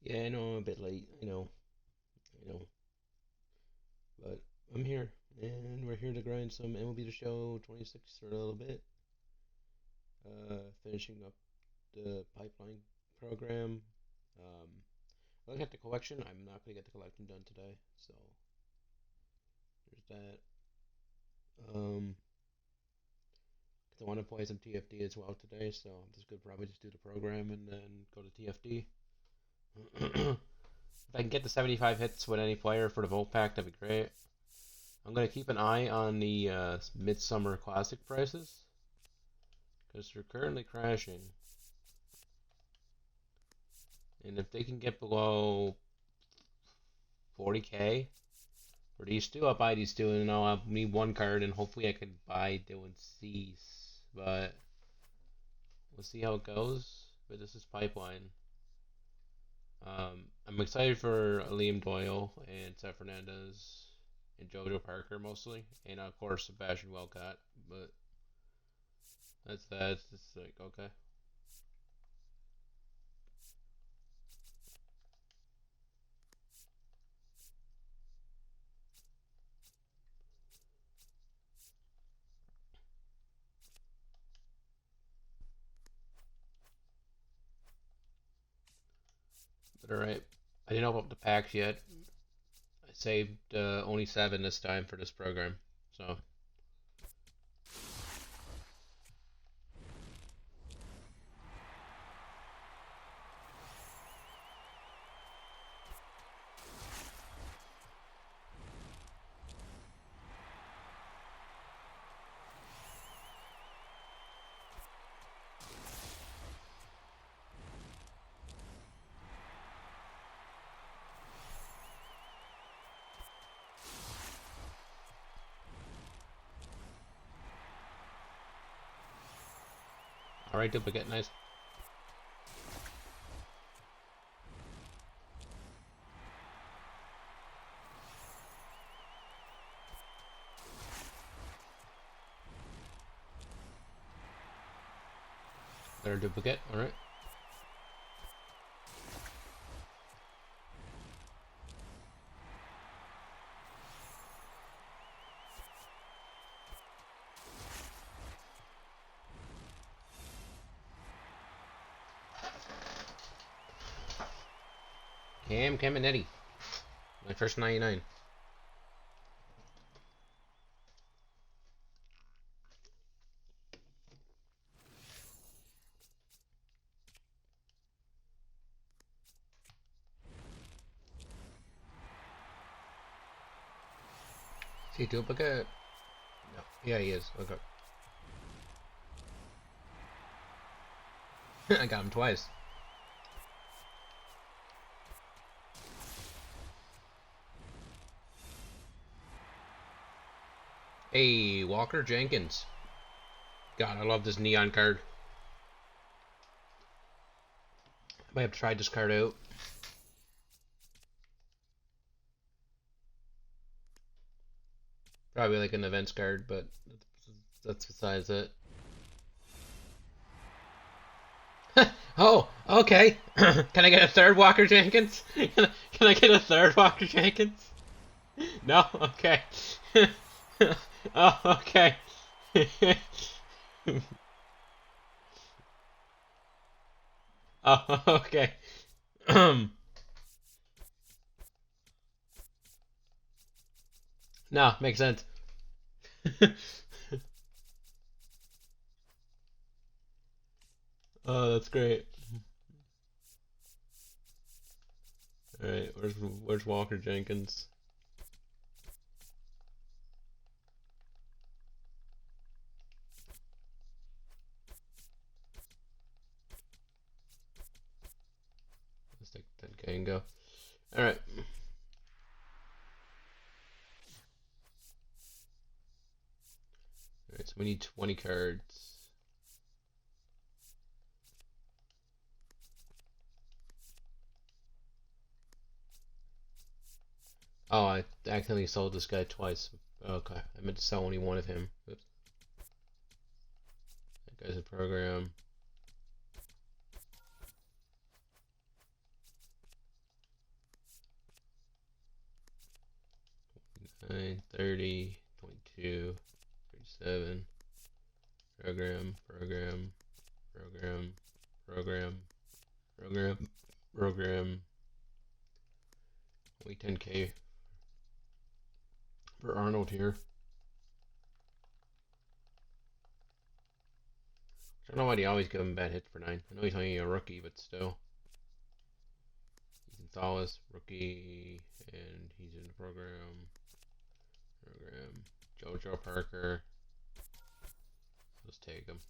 Yeah, I know I'm a bit late. I know, but I'm here, and we're here to grind some MLB The Show 26 for a little bit. Finishing up the pipeline program. Um, I look at the collection. I'm not gonna get the collection done today, so there's that. Um, 'Cause I want to play some TFD as well today, so I'm just gonna probably just do the program and then go to TFD. If I can get the 75 hits with any player for the Volt Pack, that'd be great. I'm gonna keep an eye on the Midsummer Classic prices because they're currently crashing, and if they can get below 40k for these two, I'll buy these two, and I'll need one card, and hopefully I can buy Dylan Cease. But we'll see how it goes. But this is pipeline. I'm excited for Liam Doyle and Seth Fernandez and JoJo Parker mostly, and of course Sebastian Welcott. But that's that. It's just like okay. But alright. I didn't open up the packs yet. I saved only 7 this time for this program. So, alright, duplicate, nice. Third duplicate, alright. Cam Caminetti. My first 99. Is he duplicate? No. Yeah, he is. Okay. I got him twice. Hey, Walker Jenkins. God, I love this neon card. I might have to try this card out. Probably like an events card, but that's besides it. Oh, okay. Can I get a third Walker Jenkins? Can I get a third Walker Jenkins? No? Okay. Oh, okay. Oh, okay. No, makes sense. Oh, that's great. All right, where's Walker Jenkins? Let's take 10k and go. All right. All right, so we need 20 cards. Oh, I accidentally sold this guy twice. Okay, I meant to sell only one of him. Oops. That guy's a program. 30, 22, 37. Program. Only 10K for Arnold here. I don't know why they always give him bad hits for 9. I know he's only a rookie, but still. Ethan Salas, rookie, and he's in the program. Joe Parker. Let's take him.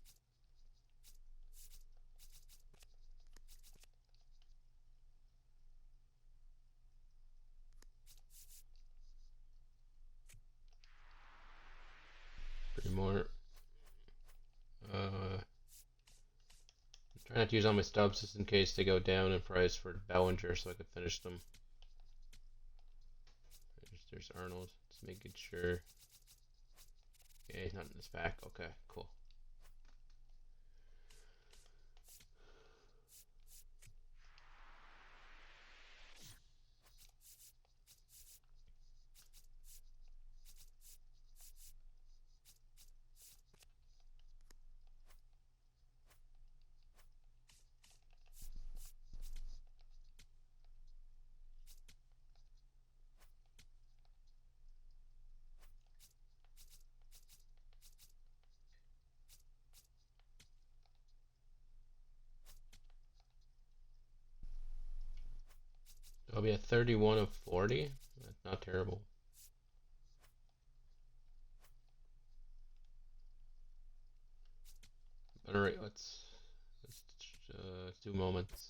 Three more. Try not to use all my stubs just in case they go down in price for Bellinger so I can finish them. There's Arnold. Just making sure. Yeah, he's not in this pack. Okay, cool. I'll be at 31 of 40. That's not terrible. Alright, let's do moments.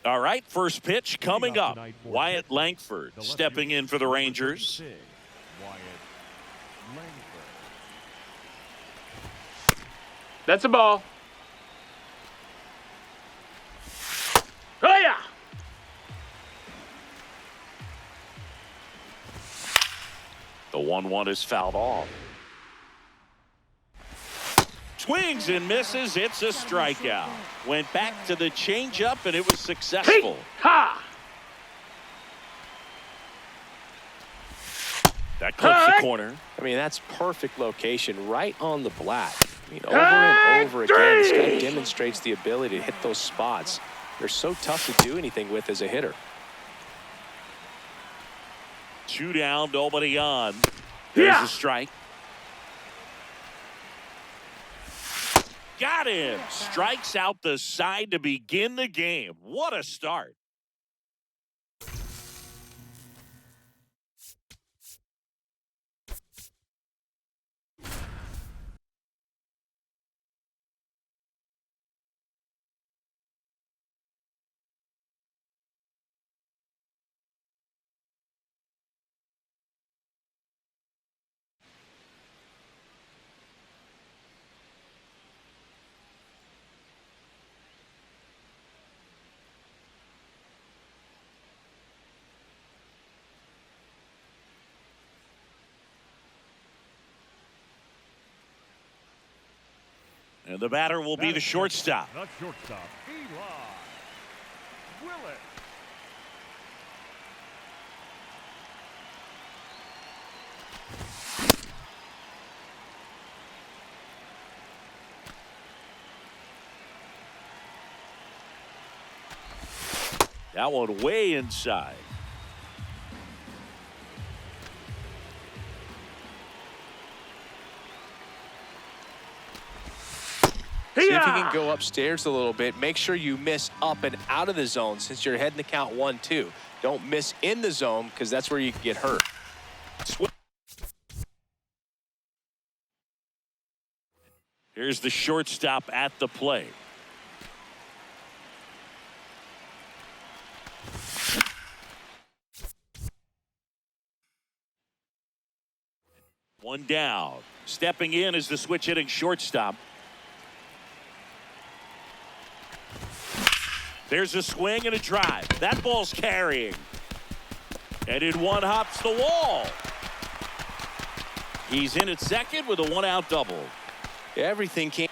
All right, first pitch coming up. Wyatt Langford stepping in for the Rangers. That's a ball. Oh, yeah. The 1-1 is fouled off. Swings and misses. It's a strikeout. Went back to the changeup, and it was successful. Hey, ha! That clips the corner. I mean, that's perfect location right on the black. I mean, over and over again, this guy demonstrates the ability to hit those spots. They're so tough to do anything with as a hitter. 2 down, nobody on. There's a strike. Got him. Strikes out the side to begin the game. What a start. And the batter will be the shortstop. The shortstop, Eli Willett. That one way inside. See if you can go upstairs a little bit. Make sure you miss up and out of the zone since you're heading to count 1-2. Don't miss in the zone because that's where you can get hurt. Here's the shortstop at the plate. One down. Stepping in is the switch hitting shortstop. There's a swing and a drive. That ball's carrying. And in one hops the wall. He's in at second with a 1-out double. Everything came.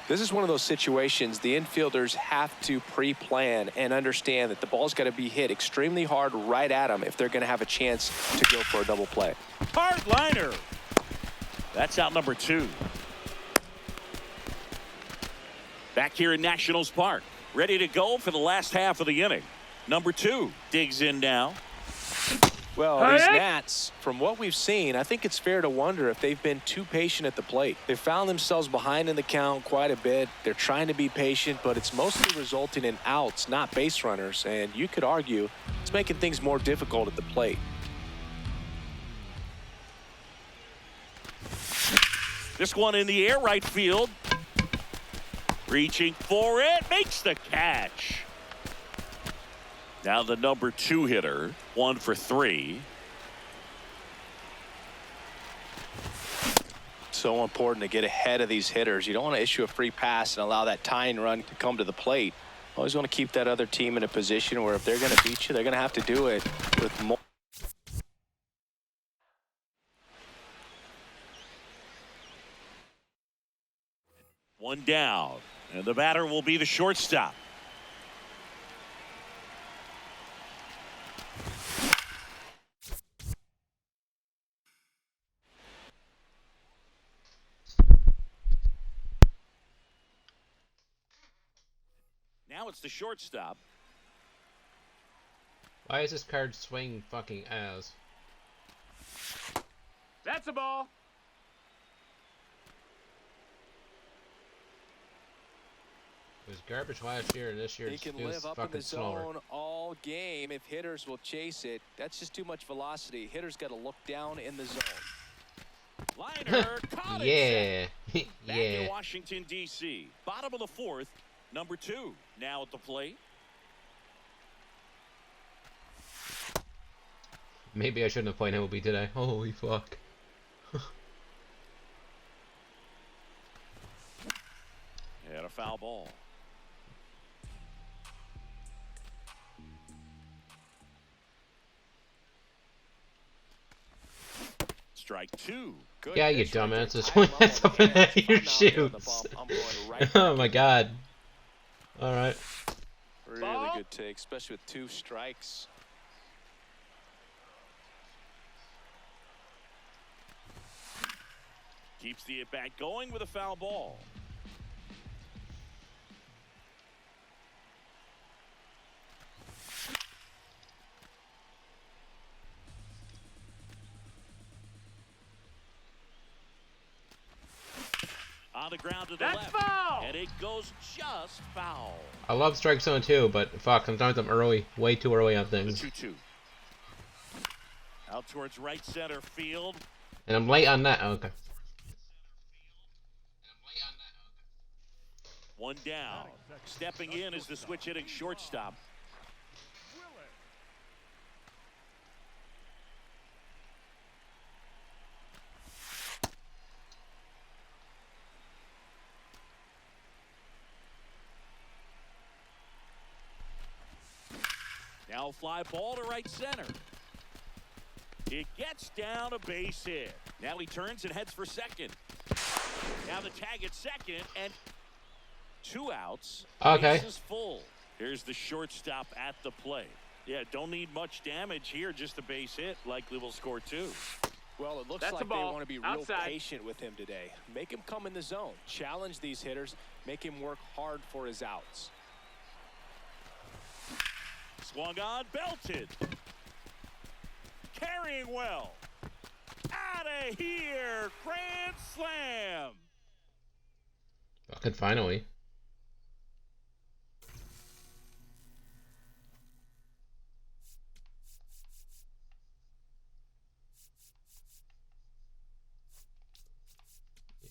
This is one of those situations the infielders have to pre-plan and understand that the ball's got to be hit extremely hard right at them if they're going to have a chance to go for a double play. Hard liner. That's out number 2. Back here in Nationals Park, ready to go for the last half of the inning. Number 2 digs in now. Well, these Nats, from what we've seen, I think it's fair to wonder if they've been too patient at the plate. They've found themselves behind in the count quite a bit. They're trying to be patient, but it's mostly resulting in outs, not base runners. And you could argue it's making things more difficult at the plate. This one in the air, right field. Reaching for it, makes the catch. Now the number 2 hitter, 1 for 3. So important to get ahead of these hitters. You don't want to issue a free pass and allow that tying run to come to the plate. Always want to keep that other team in a position where if they're going to beat you, they're going to have to do it with more. One down, and the batter will be the shortstop. Now it's the shortstop. Why is this card swing fucking ass? That's a ball. It was garbage last year, and this year He it's can feels live up in fucking the slower. zone all game if hitters will chase it. That's just too much velocity. Hitters got to look down in the zone. Liner caught it. Yeah. Back in Yeah. Washington, D.C. Bottom of the 4th, number 2 now at the plate. Maybe I shouldn't have played MLB today. Holy fuck. And a foul ball. Strike 2. Good Yeah, you pitch right there. dumbass. Tie him That's up on up the in edge. If your I'm out there on the shoots. bump, I'm going right Oh my god. Alright. Really Ball. good take, especially with 2 strikes. Keeps the at-bat going with a foul ball. On the ground to the That's left. foul. And it goes just foul. I love strike zone too, but fuck, sometimes I'm early. Way too early on The things. 2-2. Out towards right center field. And I'm late on that. Oh, okay. One down. Stepping in is the switch hitting shortstop. Willis. Now fly ball to right center. It gets down a base hit. Now he turns and heads for second. Now the tag at second and 2 outs. Okay. Base is full. Here's the shortstop at the plate. Yeah, don't need much damage here. Just a base hit. Likely will score 2. Well, it looks That's like a ball. they want to be real Outside. patient with him today. Make him come in the zone. Challenge these hitters. Make him work hard for his outs. Swung on, belted. Carrying well. Out of here. Grand slam. Fucking finally.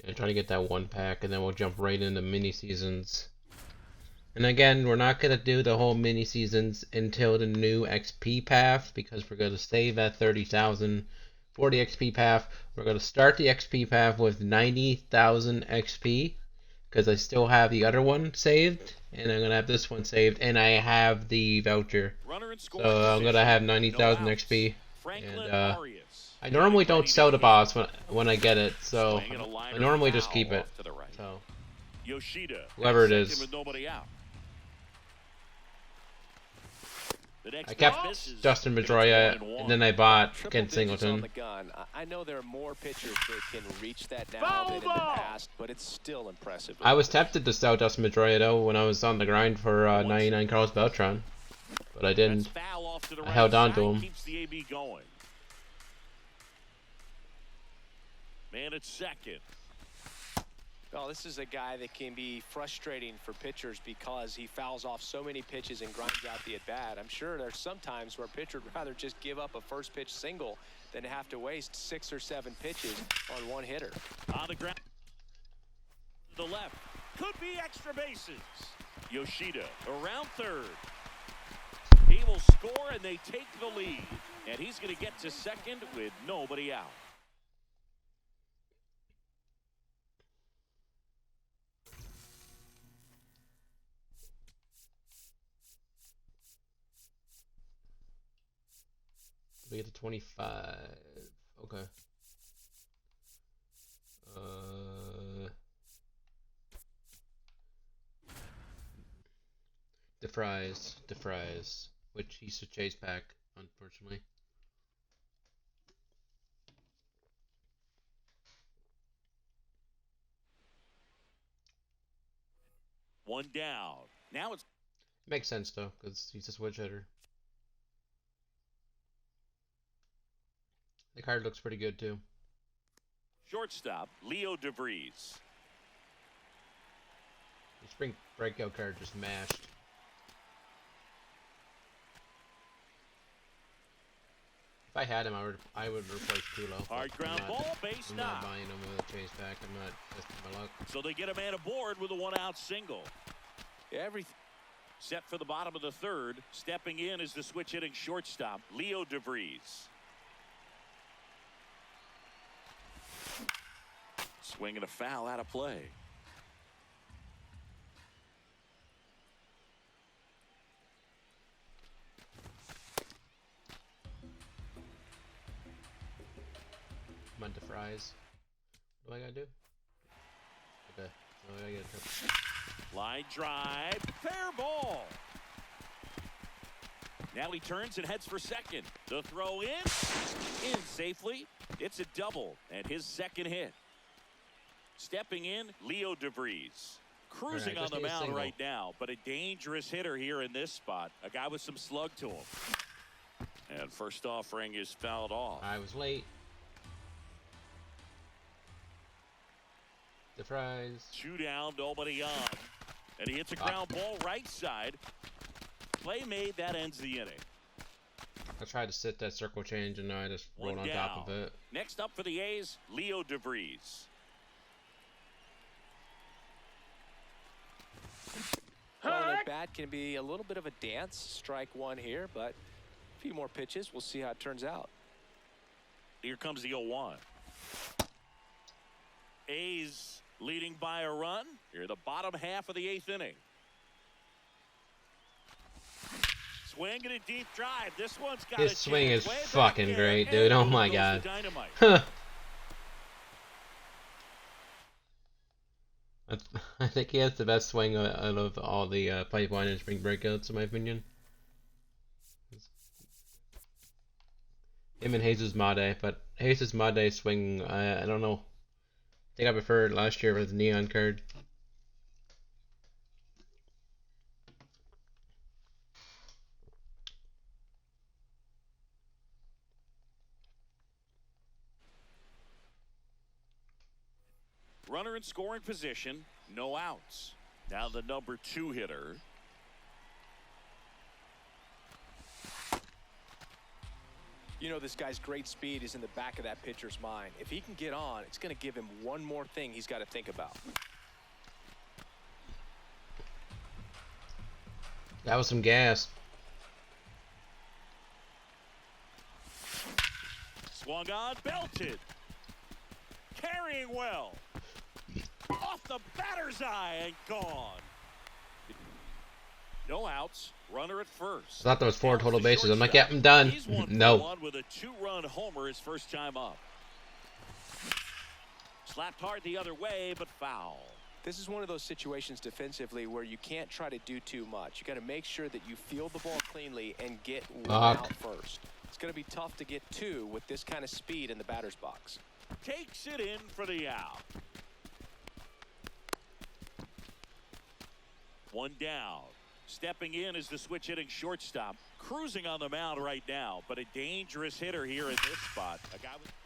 and try to get that one pack, and then we'll jump right into mini seasons. And again, we're not gonna do the whole mini seasons until the new XP path because we're gonna save that 30,000 for the XP path. We're gonna start the XP path with 90,000 XP because I still have the other one saved, and I'm gonna have this one saved, and I have the voucher. So I'm gonna have 90,000 XP, and I normally don't sell the boss when I get it, so I normally just keep it. So whoever it is. I kept Dustin Pedroia, and then I bought Ken Singleton. I know there are more pitchers that can reach that now than in the past, but it's still impressive. I was tempted to sell Dustin Pedroia though when I was on the grind for 99 Carlos Beltran, but I didn't. I held on to him. Man at second. Well, this is a guy that can be frustrating for pitchers because he fouls off so many pitches and grinds out the at-bat. I'm sure there's some times where a pitcher would rather just give up a first pitch single than have to waste 6 or 7 pitches on one hitter. On the ground. The left. Could be extra bases. Yoshida around third. He will score and they take the lead. And he's going to get to second with nobody out. We get to 25. Okay. DeFries, which he's a chase pack, unfortunately. One down. Now it's Makes sense though, because he's a switch hitter. The card looks pretty good too. shortstop, Leo DeVries. The spring breakout card just mashed. If I had him, I would replace Tulo. Hard ground ball, base I'm knock. not buying him with a chase back. I'm not testing my luck. So they get a man aboard with a one-out single. Everything set for the bottom of the third. Stepping in is the switch hitting shortstop, Leo DeVries. Swinging a foul out of play. I'm on DeFries. What do I gotta do? Okay. So I gotta get Line drive, fair ball. Now he turns and heads for second. The throw in safely. It's a double and his second hit. Stepping in, Leo DeVries. Cruising on the mound right now, but a dangerous hitter here in this spot. A guy with some slug to him. And first offering is fouled off. I was late. DeFries. 2 down, nobody on. And he hits a ground ball right side. Play made, that ends the inning. I tried to sit that circle change and now I just rolled on top of it. Next up for the A's, Leo DeVries. Well, the bat can be a little bit of a dance. Strike one here, but a few more pitches. We'll see how it turns out. Here comes the 0-1. A's leading by a run. Here the bottom half of the 8th inning. Swing and a deep drive. This one's got His swing is fucking great, dude. Oh my god. I think he has the best swing out of all the pipeline and spring breakouts, in my opinion. Him and Jesus Made, but Jesus Made swing, I don't know. I think I preferred last year with the neon card. Runner in scoring position, no outs. Now the number 2 hitter. You know, this guy's great speed is in the back of that pitcher's mind. If he can get on, it's going to give him one more thing he's got to think about. That was some gas. Swung on, belted. Carrying well. Off the batter's eye and gone. No outs. Runner at first. I thought there was 4 total Now it's the bases. I'm like, shortstop. yeah, I'm done. He's 1 for No. 1 with a 2-run homer his first time up. Slapped hard the other way, but foul. This is one of those situations defensively where you can't try to do too much. You got to make sure that you field the ball cleanly and get one out first. It's going to be tough to get 2 with this kind of speed in the batter's box. Takes it in for the out. 1 down. Stepping in is the switch hitting shortstop. Cruising on the mound right now, but a dangerous hitter here in this spot.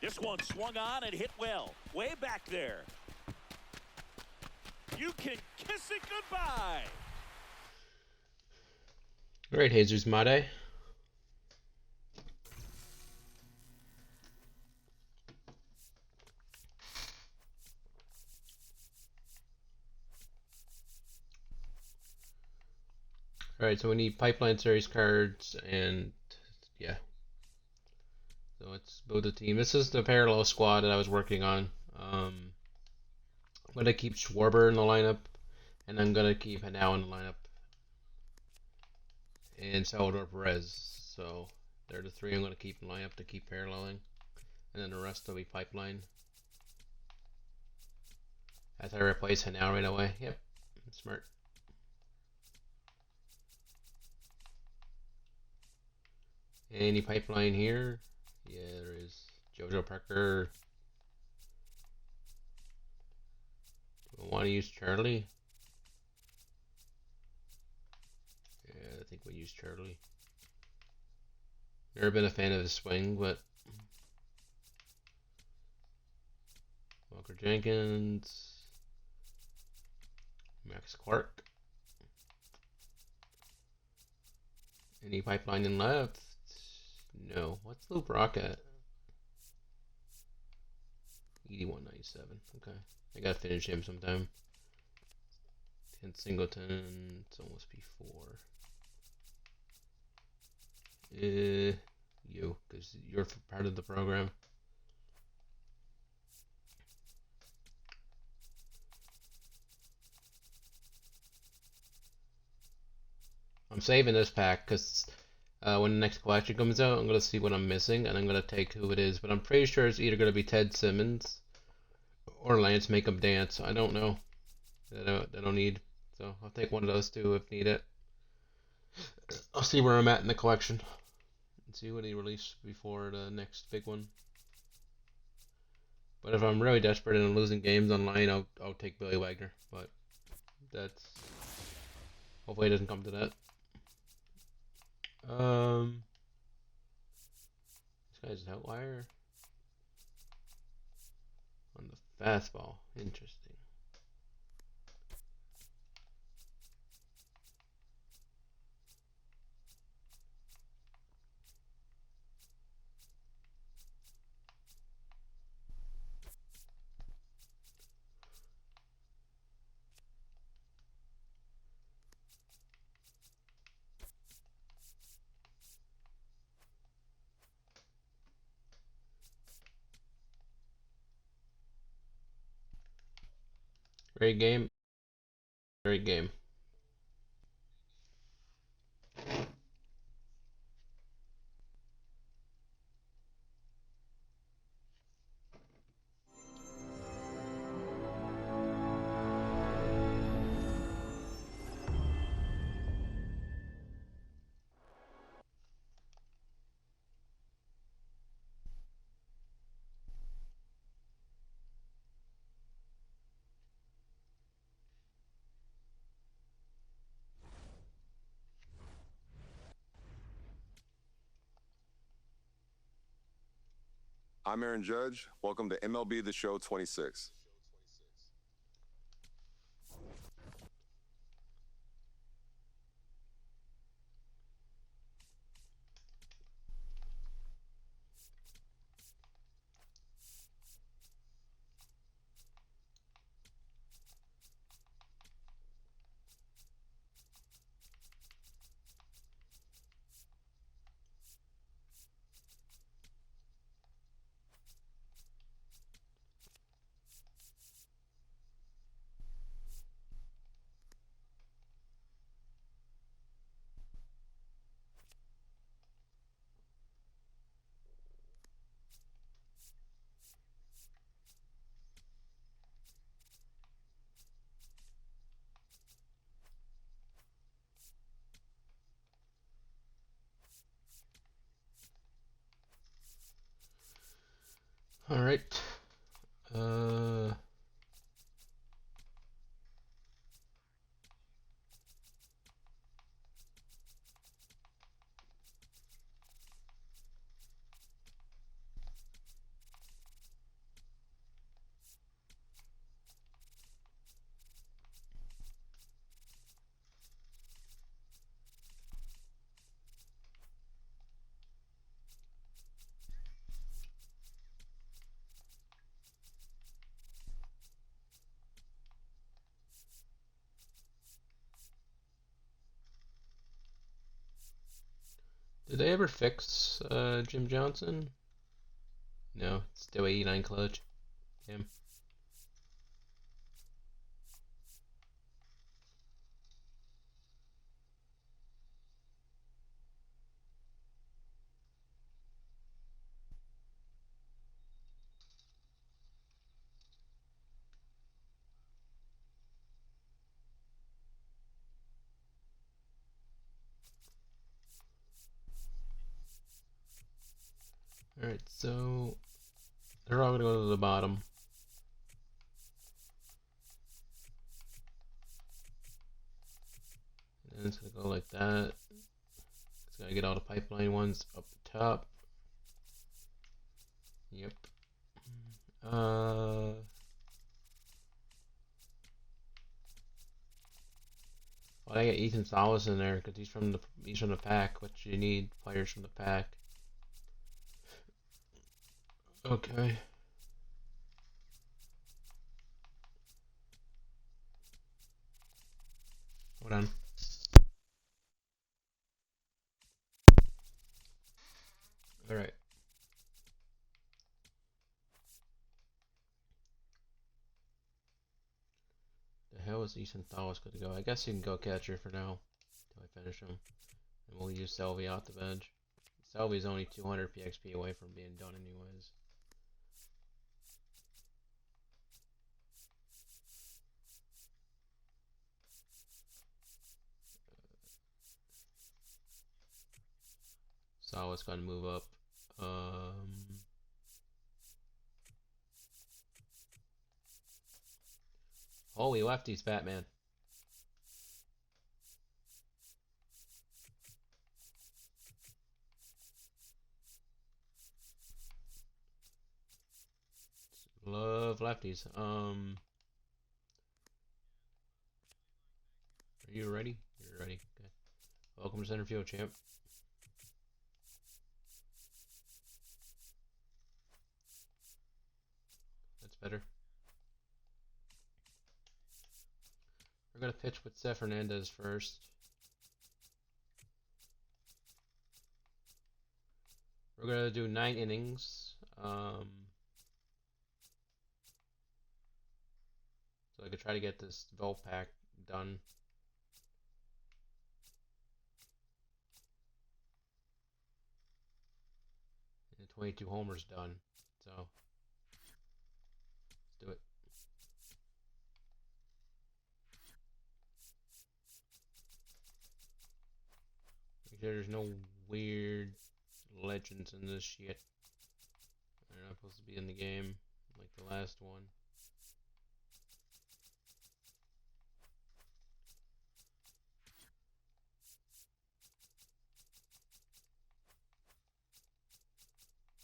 This one swung on and hit well. Way back there. You can kiss it goodbye. All right, Jesus Mate. Alright, so we need Pipeline Series cards, and yeah. So let's build a team. This is the parallel squad that I was working on. I'm going to keep Schwarber in the lineup, and I'm going to keep Hanau in the lineup, and Salvador Perez. So they're the 3 I'm going to keep in the lineup to keep paralleling, and then the rest will be Pipeline. As I replace Hanau right away. Yep, smart. Any Pipeline here? Yeah, there is. Jojo Parker. Do I want to use Charlie? Yeah, I think we'll use Charlie. Never been a fan of his swing, but Walker Jenkins, Max Clark. Any Pipeline in left? No. What's Lou Brock at? 81.97. Okay. I gotta finish him sometime. 10 Singleton. It's almost before. You, because you're part of the program. I'm saving this pack because when the next collection comes out, I'm going to see what I'm missing, and I'm going to take who it is. But I'm pretty sure it's either going to be Ted Simmons or Lance Make 'em Dance. I don't know. I don't need. So I'll take one of those two if needed. I'll see where I'm at in the collection. And see what he released before the next big one. But if I'm really desperate and I'm losing games online, I'll take Billy Wagner. But that's... hopefully it doesn't come to that. This guy's an outlier on the fastball. Interesting. Great game. Great game. I'm Aaron Judge. Welcome to MLB The Show 26. All right. Uh. Did they ever fix Jim Johnson? No, still 89 clutch. Damn. Alright, so they're all gonna go to the bottom. And it's gonna go like that. It's gonna get all the pipeline ones up the top. Yep. Well, I got Ethan Salas in there because he's from the pack, which you need players from the pack. Okay. Hold on. Alright. The hell is Ethan Salas going to go? I guess he can go catcher for now until I finish him. And we'll use Selvey off the bench. Selvey's only 200 PXP away from being done anyways. Salas got to move up. Holy lefties, Batman. Love lefties. Are you ready? You're ready. Okay. Welcome to center field, champ. That's better. We're gonna pitch with Seth Hernandez first. We're gonna do 9 innings. So I could try to get this Volpack done. And 22 homers done. So let's do it. Make sure there's no weird legends in this shit. They're not supposed to be in the game like the last one.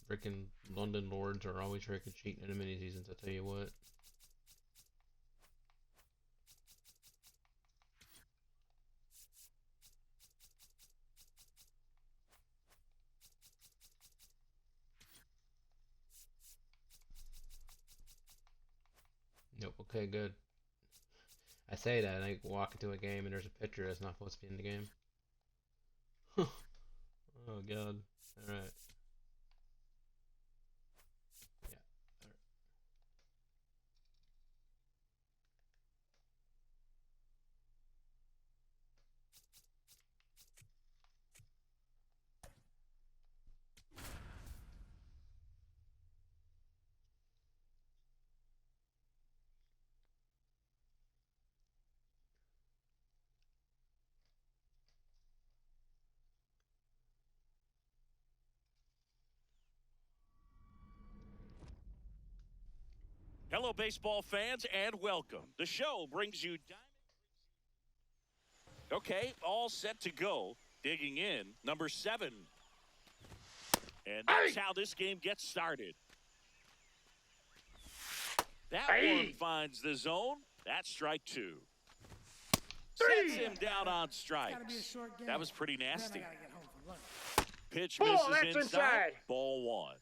Freaking London Lords are always freaking cheating in the mini seasons, I tell you what. Nope, okay, good. I say that, and I walk into a game and there's a pitcher that's not supposed to be in the game. Oh god. Alright. Yeah. Alright. Hello, baseball fans, and welcome. The show brings you Okay, all set to go. Digging in, number 7. And that's how this game gets started. That one finds the zone. That's strike 2. Sets him down on strikes. That was pretty nasty. Pitch Ball, misses that's inside. inside. Ball 1.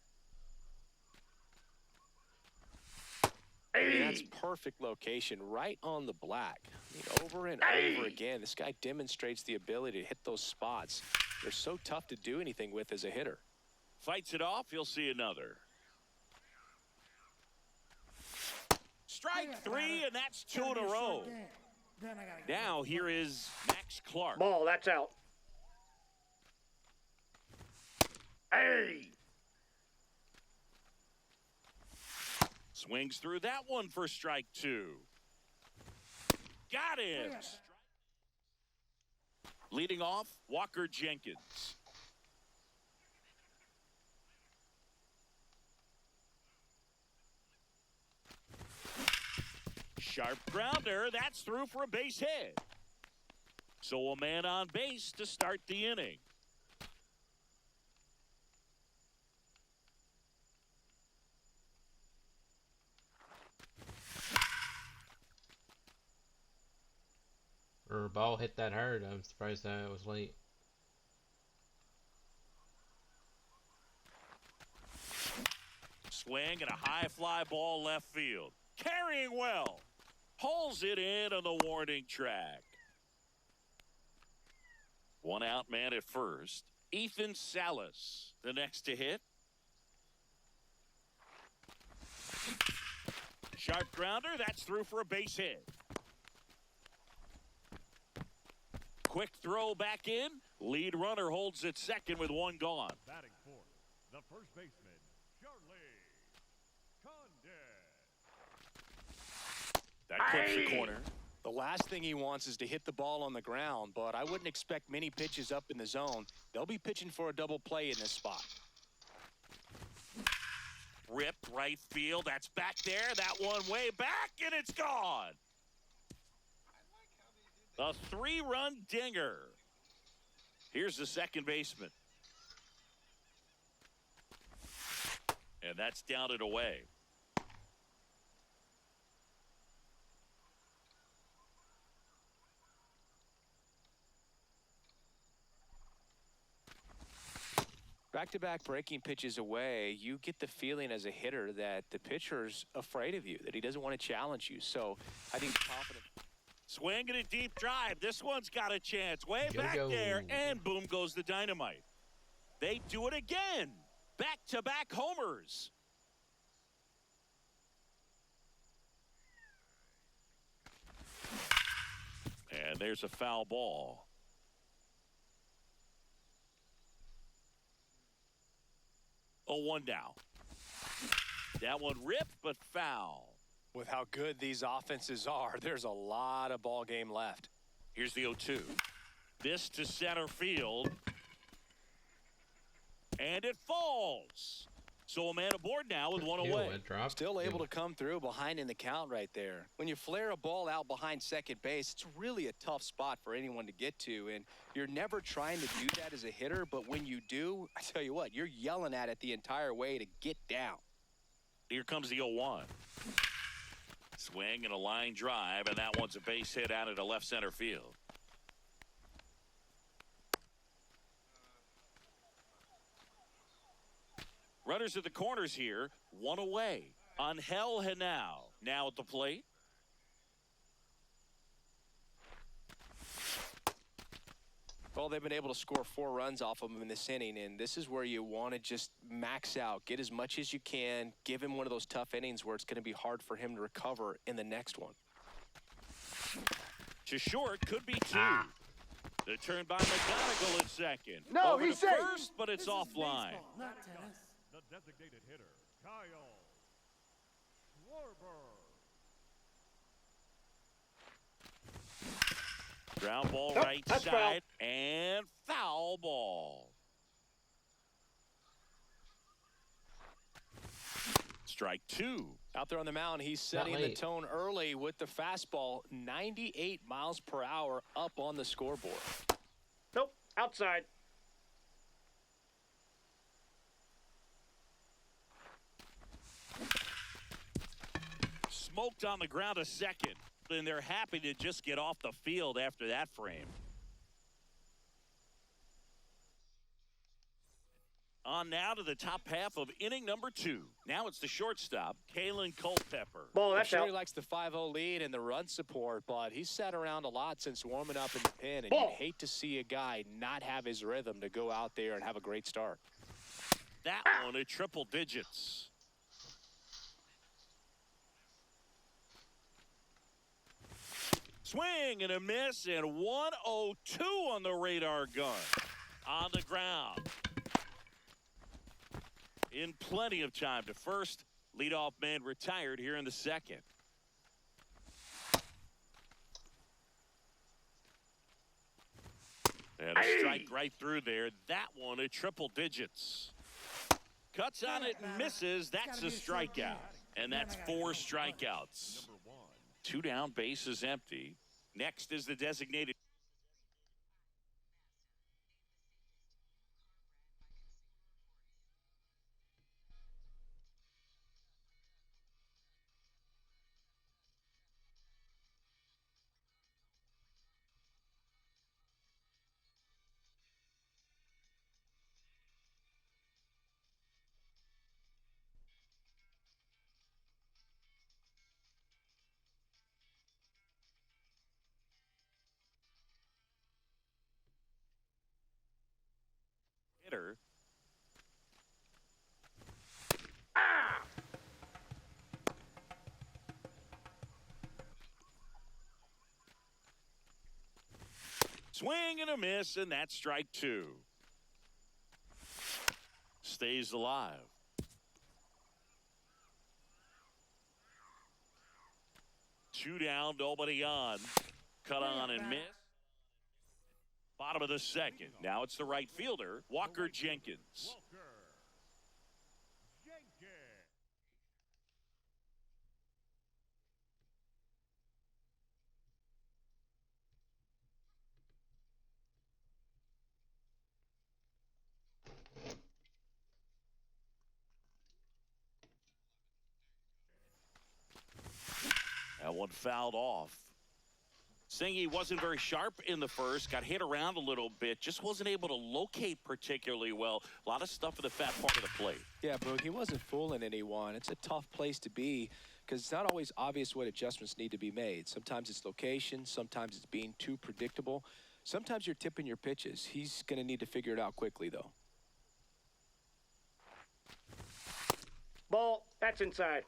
I mean, that's perfect location, right on the black. I mean, over and over again, this guy demonstrates the ability to hit those spots. They're so tough to do anything with as a hitter. Fights it off. He'll see another. Strike 3, and that's 2 in a row. Now here is Max Clark. Ball, that's out. Hey! Swings through that one for strike 2. Got him. Leading off, Walker Jenkins. Sharp grounder. That's through for a base hit. So a man on base to start the inning. Her ball hit that hard. I'm surprised that it was late. Swing and a high fly ball left field. Carrying well. Pulls it in on the warning track. One out man at first. Ethan Salas, the next to hit. Sharp grounder. That's through for a base hit. Quick throw back in. Lead runner holds it second with one gone. Batting fourth, the first baseman, Charlie Condit. That clips the corner. The last thing he wants is to hit the ball on the ground, but I wouldn't expect many pitches up in the zone. They'll be pitching for a double play in this spot. Ripped right field. That's back there. That one way back, and it's gone. A 3-run dinger. Here's the second baseman. And that's down and away. Back-to-back breaking pitches away, you get the feeling as a hitter that the pitcher's afraid of you, that he doesn't want to challenge you. So I think confident. Swing and a deep drive. This one's got a chance. Way Go, back go. there, and boom goes the dynamite. They do it again. Back-to-back homers. And there's a foul ball. Oh, 1 down. That one ripped, but foul. With how good these offenses are, there's a lot of ball game left. Here's the 0-2. This to center field. And it falls. So a man aboard now with one Ew, away. it dropped. Still able Ew. to come through behind in the count right there. When you flare a ball out behind second base, it's really a tough spot for anyone to get to, and you're never trying to do that as a hitter, but when you do, I tell you what, you're yelling at it the entire way to get down. Here comes the 0-1. Swing and a line drive, and that one's a base hit out into left center field. Runners at the corners here, one away. Angel Henao now at the plate. Well, they've been able to score 4 runs off of him in this inning, and this is where you want to just max out, get as much as you can, give him one of those tough innings where it's going to be hard for him to recover in the next one. To short, could be 2. The turn by McGonigal at second. No, Over he's to safe. first, but it's offline. Not tennis. The designated hitter, Kyle Schwarber. Ground ball Nope, right that's side, and foul ball. Strike 2. Out there on the mound, he's setting the tone early with the fastball. 98 miles per hour up on the scoreboard. Nope, outside. Smoked on the ground a second, and they're happy to just get off the field after that frame. On now to the top half of inning number 2. Now it's the shortstop, Kalen Culpepper. Ball, I'm that's sure out. he likes the 5-0 lead and the run support, but he's sat around a lot since warming up in the pen, and Ball. you'd hate to see a guy not have his rhythm to go out there and have a great start. That one at triple digits. Swing and a miss, and 102 on the radar gun. On the ground. In plenty of time to first. Leadoff man retired here in the second. And a strike right through there. That one at triple digits. Cuts on it and misses. That's a strikeout. And that's 4 strikeouts. 2 down, bases empty. Next is the designated. Hitter. Swing and a miss, and that's strike 2. Stays alive. Two down, nobody on. Cut on and miss. Bottom of the second. Now it's the right fielder, Walker Jenkins. Walker Jenkins. That one fouled off. Singy wasn't very sharp in the first, got hit around a little bit, just wasn't able to locate particularly well. A lot of stuff in the fat part of the plate. Yeah, Boog, he wasn't fooling anyone. It's a tough place to be because it's not always obvious what adjustments need to be made. Sometimes it's location, sometimes it's being too predictable. Sometimes you're tipping your pitches. He's going to need to figure it out quickly, though. Ball, that's inside.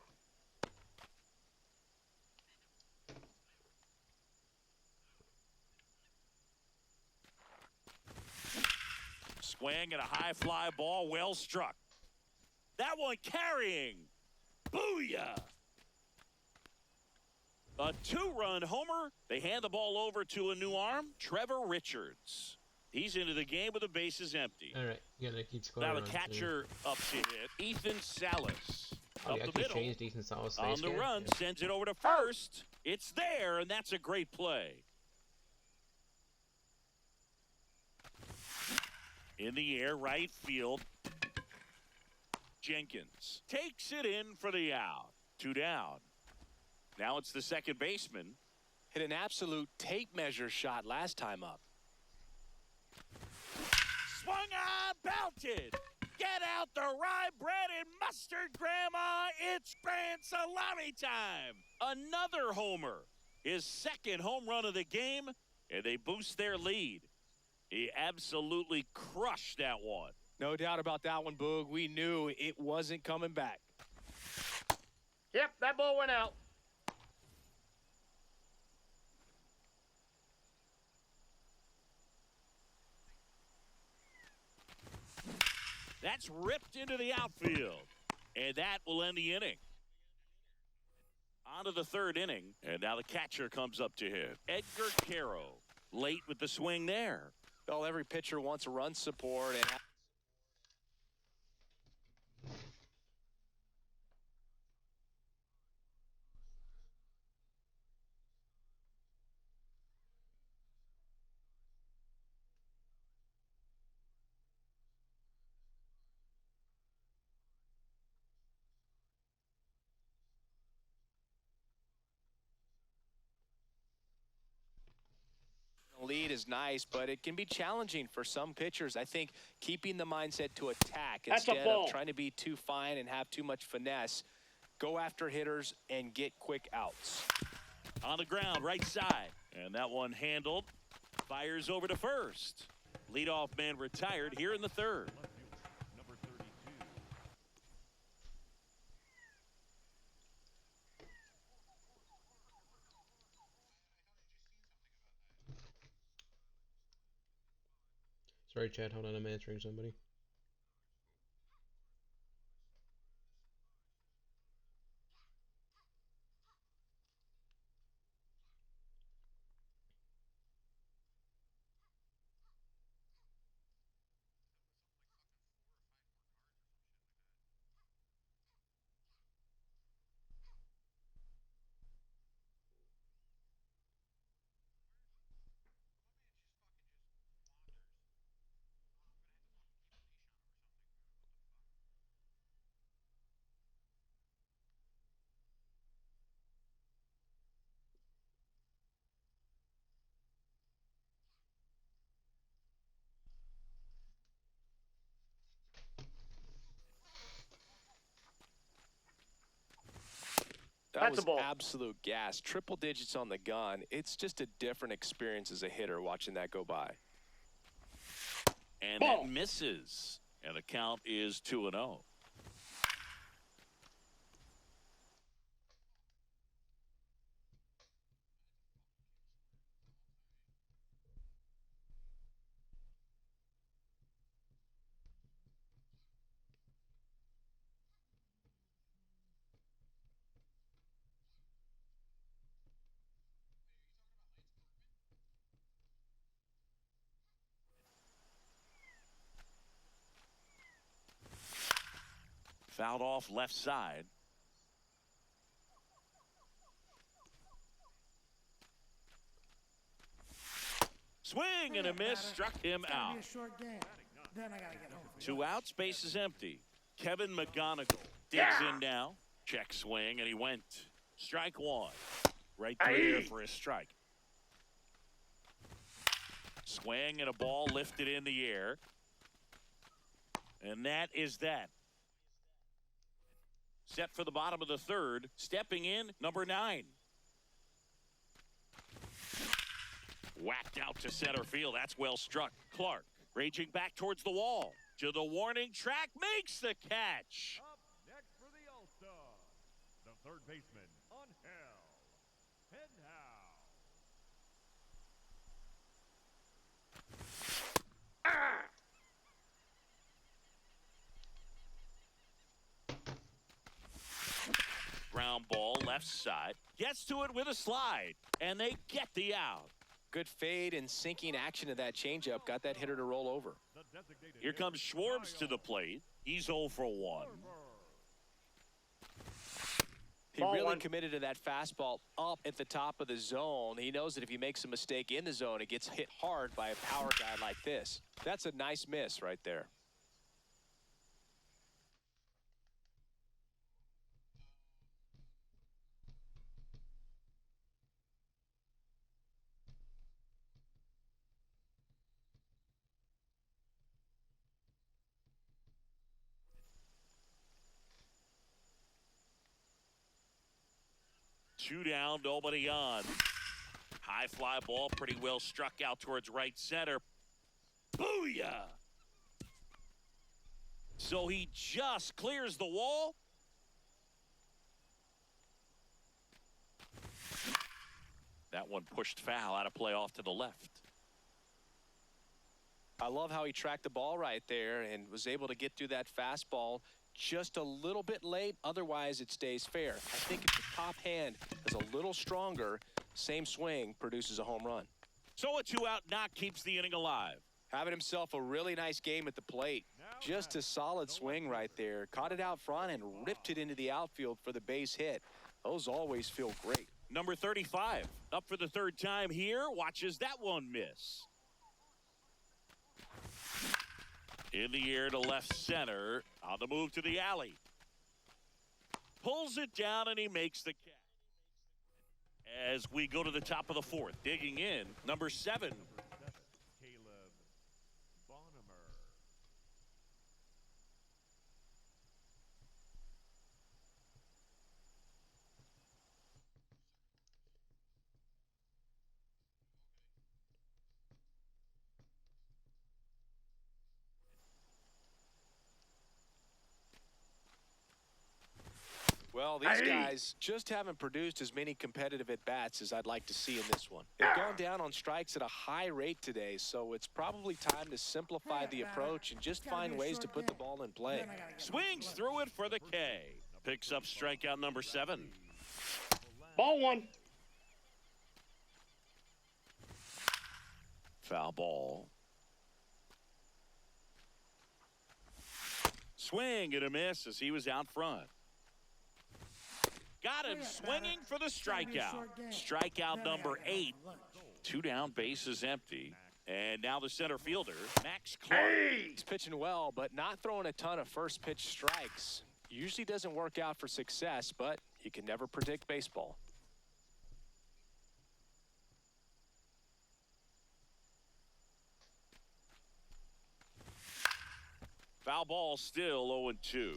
Swing and a high fly ball, well struck. That one carrying. Booyah! A 2-run homer. They hand the ball over to a new arm, Trevor Richards. He's into the game with the bases empty. All right, you gotta keep scoring. Now the catcher up to hit, Ethan Salas. Oh, Up you the actually middle. changed Ethan Salas' On face the here? run, Yeah. sends it over to first. It's there, and that's a great play. In the air, right field. Jenkins takes it in for the out. 2 down. Now it's the second baseman. Hit an absolute tape measure shot last time up. Swung on, belted. Get out the rye bread and mustard, Grandma. It's grand salami time. Another homer. His second home run of the game, and they boost their lead. He absolutely crushed that one. No doubt about that one, Boog. We knew it wasn't coming back. Yep, that ball went out. That's ripped into the outfield. And that will end the inning. On to the third inning. And now the catcher comes up to hit. Edgar Caro. Late with the swing there. Well, every pitcher wants a run support, and speed is nice, but it can be challenging for some pitchers. I think keeping the mindset to attack That's a instead ball. of trying to be too fine and have too much finesse, go after hitters and get quick outs. On the ground, right side. And that one handled. Fires over to first. Leadoff man retired here in the third. Number 32. Sorry, Chad. Hold on. I'm answering somebody. That That's a was ball. absolute gas. Triple digits on the gun. It's just a different experience as a hitter watching that go by. And Ball. that misses. And the count is 2-0. Fouled off left side. Swing and a miss, struck him out. Then I gotta get home. 2 outs, base is empty. Kevin McGonigal digs in now. Check swing, and he went. Strike one. Right through there for a strike. Swing and a ball lifted in the air. And that is that. Set for the bottom of the third. Stepping in, number 9. Whacked out to center field. That's well struck. Clark raging back towards the wall. To the warning track. Makes the catch. Up next for the All-Star, the third baseman, Angel Penhouse. Ground ball left side. Gets to it with a slide. And they get the out. Good fade and sinking action of that changeup got that hitter to roll over. The designated Here comes hitter, Schwartz to the Kyle plate. He's 0 for 1. Schwarber. He Ball really one. committed to that fastball up at the top of the zone. He knows that if he makes a mistake in the zone, it gets hit hard by a power guy like this. That's a nice miss right there. Two down, nobody on. High fly ball, pretty well struck out towards right center. Booyah! So he just clears the wall. That one pushed foul, out of play off to the left. I love how he tracked the ball right there and was able to get through that fastball just a little bit late. Otherwise, it stays fair. I think if the top hand is a little stronger, same swing produces a home run. So a 2-out knock keeps the inning alive. Having himself a really nice game at the plate. Just a solid swing right there. Caught it out front and ripped it into the outfield for the base hit. Those always feel great. Number 35, up for the third time here, watches that one miss. In the air to left center, on the move to the alley. Pulls it down and he makes the catch. As we go to the top of the fourth, digging in, number 7. Well, these guys just haven't produced as many competitive at-bats as I'd like to see in this one. They've gone down on strikes at a high rate today, so it's probably time to simplify the approach and just find ways to put the ball in play. Swings through it for the K. Picks up strikeout number 7. Ball one. Foul ball. Swing and a miss as he was out front. Got him swinging for the strikeout. Strikeout number 8. 2 down, bases empty. And now the center fielder, Max Clark. He's pitching well, but not throwing a ton of first pitch strikes. Usually doesn't work out for success, but you can never predict baseball. Foul ball, still 0-2.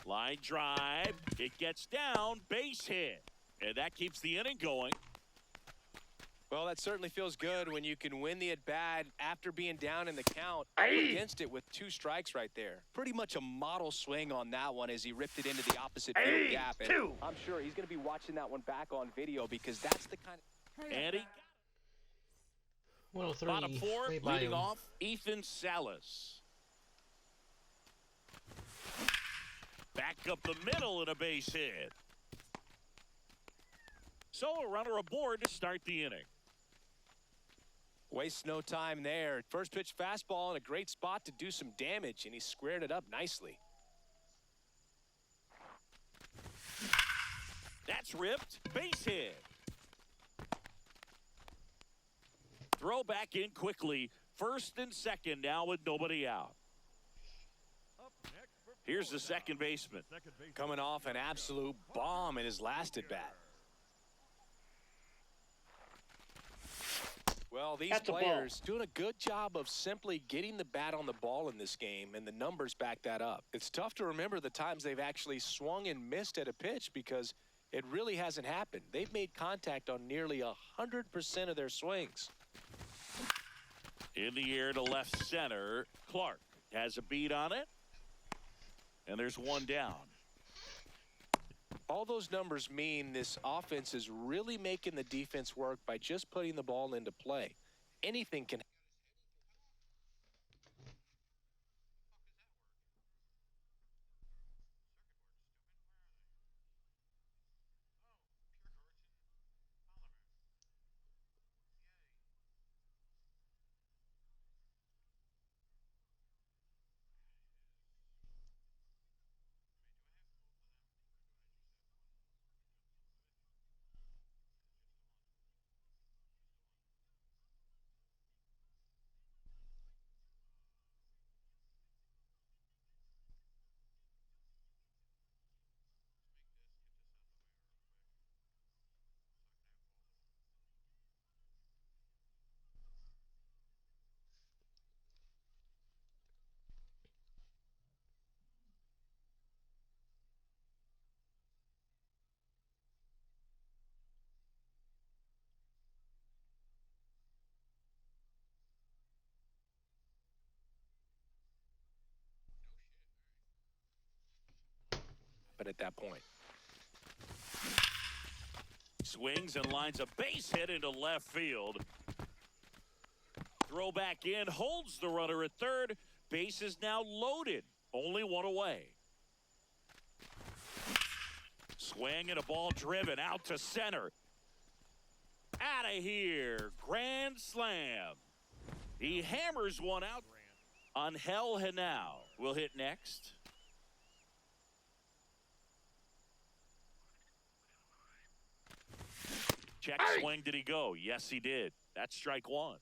Line drive. It gets down. Base hit. And that keeps the inning going. Well, that certainly feels good when you can win the at-bat after being down in the count against it with 2 strikes right there. Pretty much a model swing on that one as he ripped it into the opposite field gap. And I'm sure he's going to be watching that one back on video because that's the kind of... And he 103. bottom 4, Stay by leading him. off, Ethan Salas. Back up the middle and a base hit. So a runner aboard to start the inning. Wastes no time there. First pitch fastball in a great spot to do some damage, and he squared it up nicely. That's ripped. Base hit. Throw back in quickly. First and second now with nobody out. Up next for Here's the Florida, second baseman. second baseman Coming off an absolute bomb in his last at-bat. Well, these That's a ball. players doing a good job of simply getting the bat on the ball in this game, and the numbers back that up. It's tough to remember the times they've actually swung and missed at a pitch because it really hasn't happened. They've made contact on nearly 100% of their swings. In the air to left center. Clark has a beat on it. And there's one down. All those numbers mean this offense is really making the defense work by just putting the ball into play. Anything can. But at that point. Swings and lines a base hit into left field. Throw back in, holds the runner at third. Base is now loaded. Only one away. Swing and a ball driven out to center. Out of here. Grand slam. He hammers one out. Angel Henao will hit next. Check swing. Did he go? Yes, he did. That's strike 1.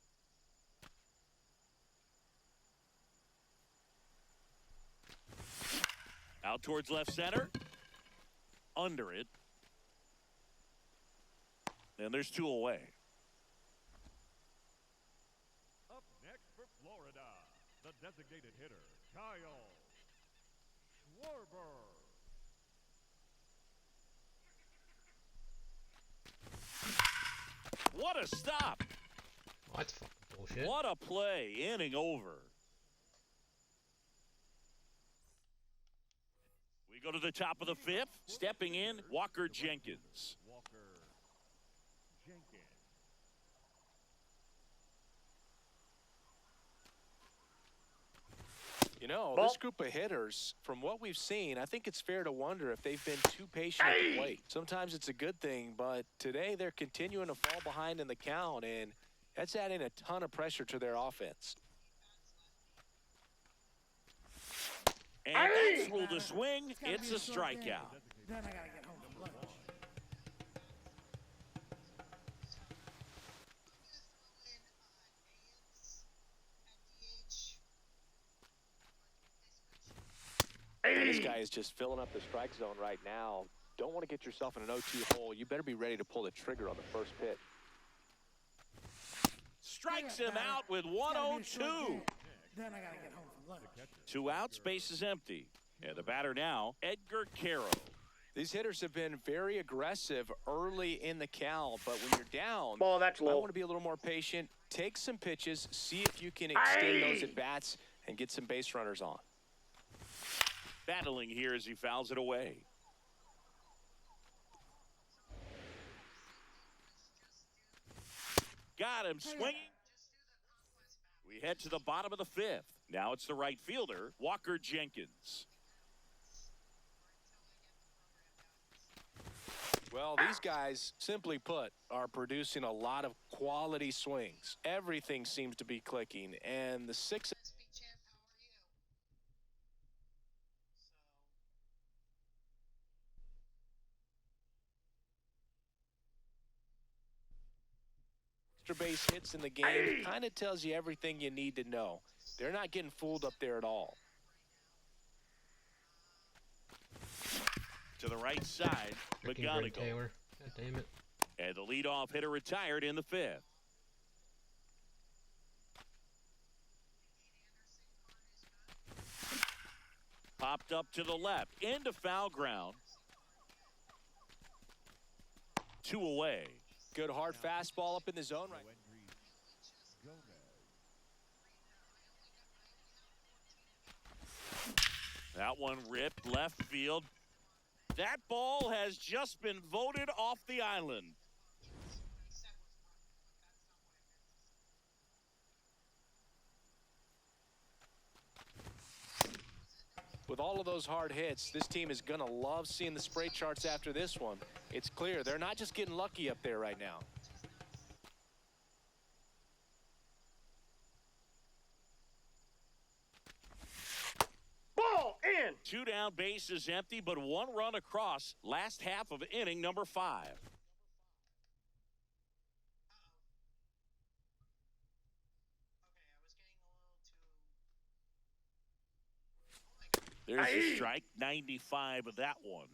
Out towards left center. Under it. And there's 2 away. Up next for Florida, the designated hitter, Kyle Schwarber. What a stop. Oh, that's fucking bullshit. What a play. Inning over. We We go to the top of the fifth. Stepping in, Walker Jenkins. Walker Jenkins. You know, Ball. this group of hitters, from what we've seen, I think it's fair to wonder if they've been too patient at the plate. Sometimes it's a good thing, but today they're continuing to fall behind in the count, and that's adding a ton of pressure to their offense. And that's ruled a swing. gotta It's be a a short game. strikeout. Then I gotta get home for lunch. And this guy is just filling up the strike zone right now. Don't want to get yourself in an 0-2 hole. You better be ready to pull the trigger on the first pitch. Strikes him out with It's gotta be a short 1-0-2. game. Then I gotta get home for lunch. 2 outs, base is empty. And the batter now, Edgar Caro. These hitters have been very aggressive early in the count, but when you're down, Ball, that's I low. want to be a little more patient. Take some pitches, see if you can extend those at-bats and get some base runners on. Battling here as he fouls it away. Got him swinging. We head to the bottom of the fifth. Now it's the right fielder, Walker Jenkins. Well, these guys, simply put, are producing a lot of quality swings. Everything seems to be clicking, and the six... extra base hits in the game kind of tells you everything you need to know. They're not getting fooled up there at all. To the right side, Freaking Brent McGonigal. Taylor. God damn it. And the leadoff hitter retired in the fifth. Popped up to the left, into foul ground. 2 away. Good hard fastball up in the zone right now. That one ripped left field. That ball has just been voted off the island. With all of those hard hits, this team is going to love seeing the spray charts after this one. It's clear they're not just getting lucky up there right now. Ball in. 2 down, base is empty, but 1 run across. Last half of inning number 5. There's a strike, 95 of that one.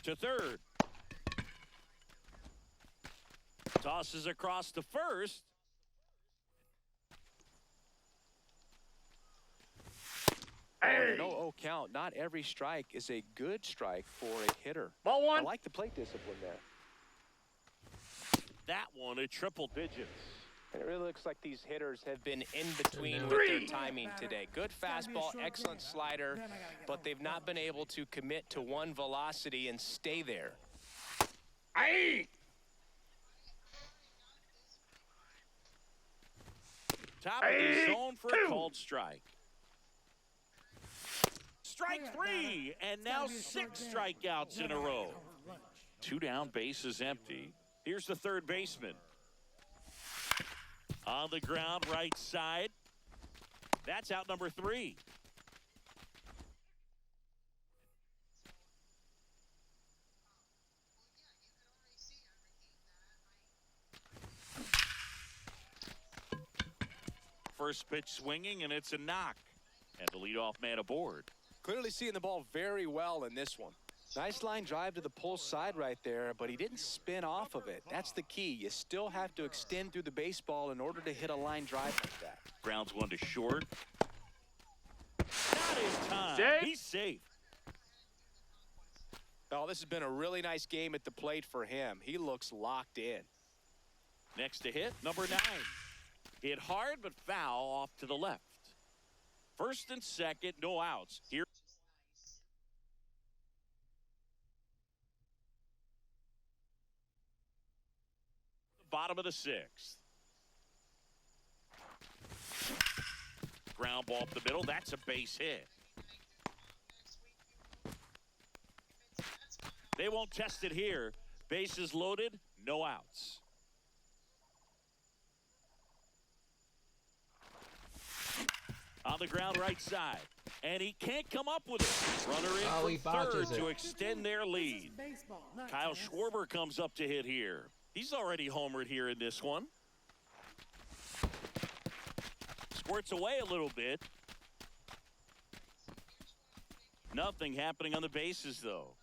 To third. Tosses across to first. An 0-0 count. Not every strike is a good strike for a hitter. Ball I 1. like the plate discipline there. That one, a triple digits. And it really looks like these hitters have been in between now. with their timing today. Good fastball, excellent slider, but they've not been able to commit to one velocity and stay there. Top of the zone for a called strike. Strike 3, and now 6 strikeouts in a row. 2 down, base is empty. Here's the third baseman. On the ground, right side. That's out number 3. First pitch swinging, and it's a knock. And the leadoff man aboard. Clearly seeing the ball very well in this one. Nice line drive to the pull side right there, but he didn't spin off of it. That's the key. You still have to extend through the baseball in order to hit a line drive like that. Grounds one to short. Not in time. Safe. He's safe. Oh, this has been a really nice game at the plate for him. He looks locked in. Next to hit, number 9. Hit hard but foul off to the left. First and second, no outs. Here. Bottom of the sixth. Ground ball up the middle. That's a base hit. They won't test it here. Bases loaded, no outs. On the ground right side. And he can't come up with it. Runner in from third to extend their lead. Baseball, not Kyle tennis. Schwarber comes up to hit here. He's already homered here in this one. Squirts away a little bit. Nothing happening on the bases, though.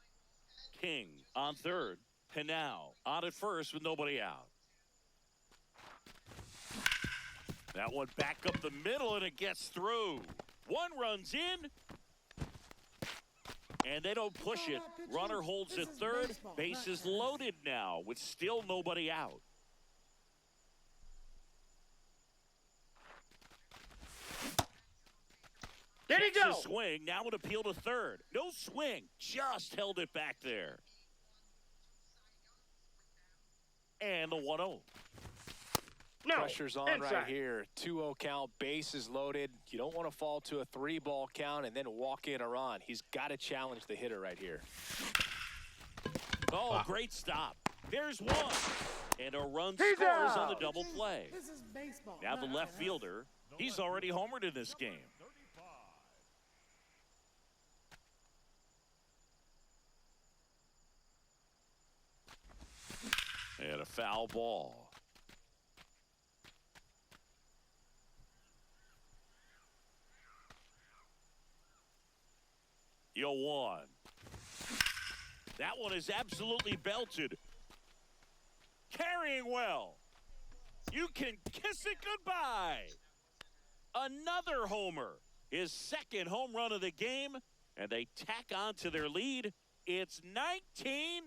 King on third. Pinal on at first with nobody out. That one back up the middle, and it gets through. One runs in. And they don't push it. Runner holds at third. Bases loaded now with still nobody out. There you go. Swing. Now an appeal to third. No swing. Just held it back there. And the 1-0. No. Pressure's on inside. right here. 2-0 count, bases loaded. You don't want to fall to a 3-ball count and then walk in a run. He's got to challenge the hitter right here. Oh, great stop. There's one. And a run He's scores on the out. double play. This is baseball. Now the not left tennis. fielder, he's already homered in this game. 35. And a foul ball. Yo, one. That one is absolutely belted. Carrying well. You can kiss it goodbye. Another homer. His second home run of the game. And they tack on to their lead. It's 19-0.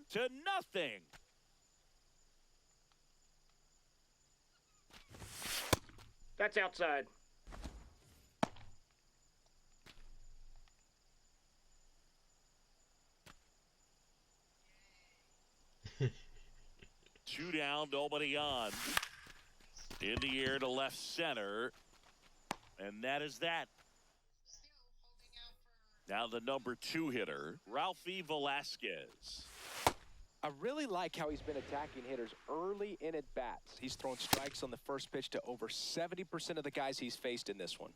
That's outside. Two down, nobody on. In the air to left center. And that is that. Now the number 2 hitter, Ralphie Velasquez. I really like how he's been attacking hitters early in at bats. He's thrown strikes on the first pitch to over 70% of the guys he's faced in this one.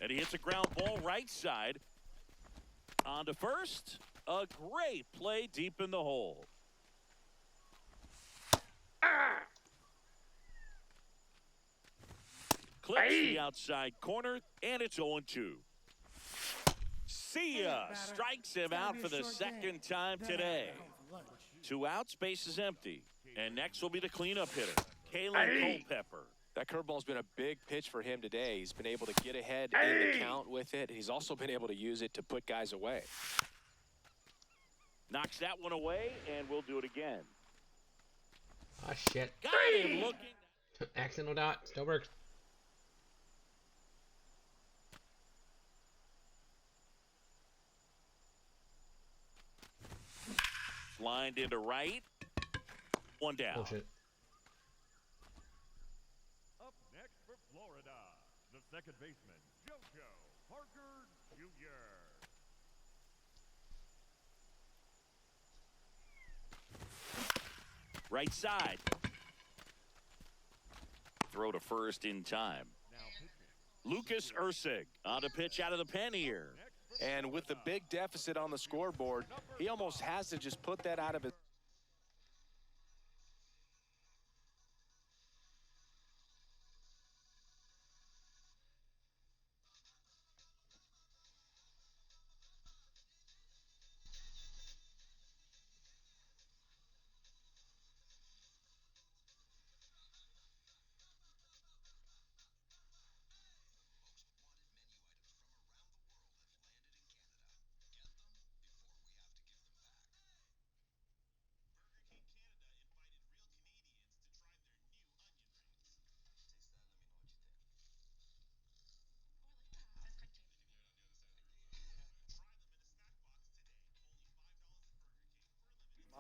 And he hits a ground ball right side. On to first. A great play deep in the hole. Clips the outside corner, and it's 0-2. See ya. Strikes him out for the second time today. 2 outs, base is empty. And next will be the cleanup hitter, Kalen Culpepper. That curveball's been a big pitch for him today. He's been able to get ahead in the count with it. He's also been able to use it to put guys away. Knocks that one away, and we'll do it again. Ah, shit. Got him looking. Accidental dot. Still works. Lined into right. One down. Bullshit. Up next for Florida, the second baseman, JoJo Parker Jr. Right side. Throw to first in time. Now pitching. Lucas Ursig on a pitch out of the pen here. And with the big deficit on the scoreboard, he almost has to just put that out of his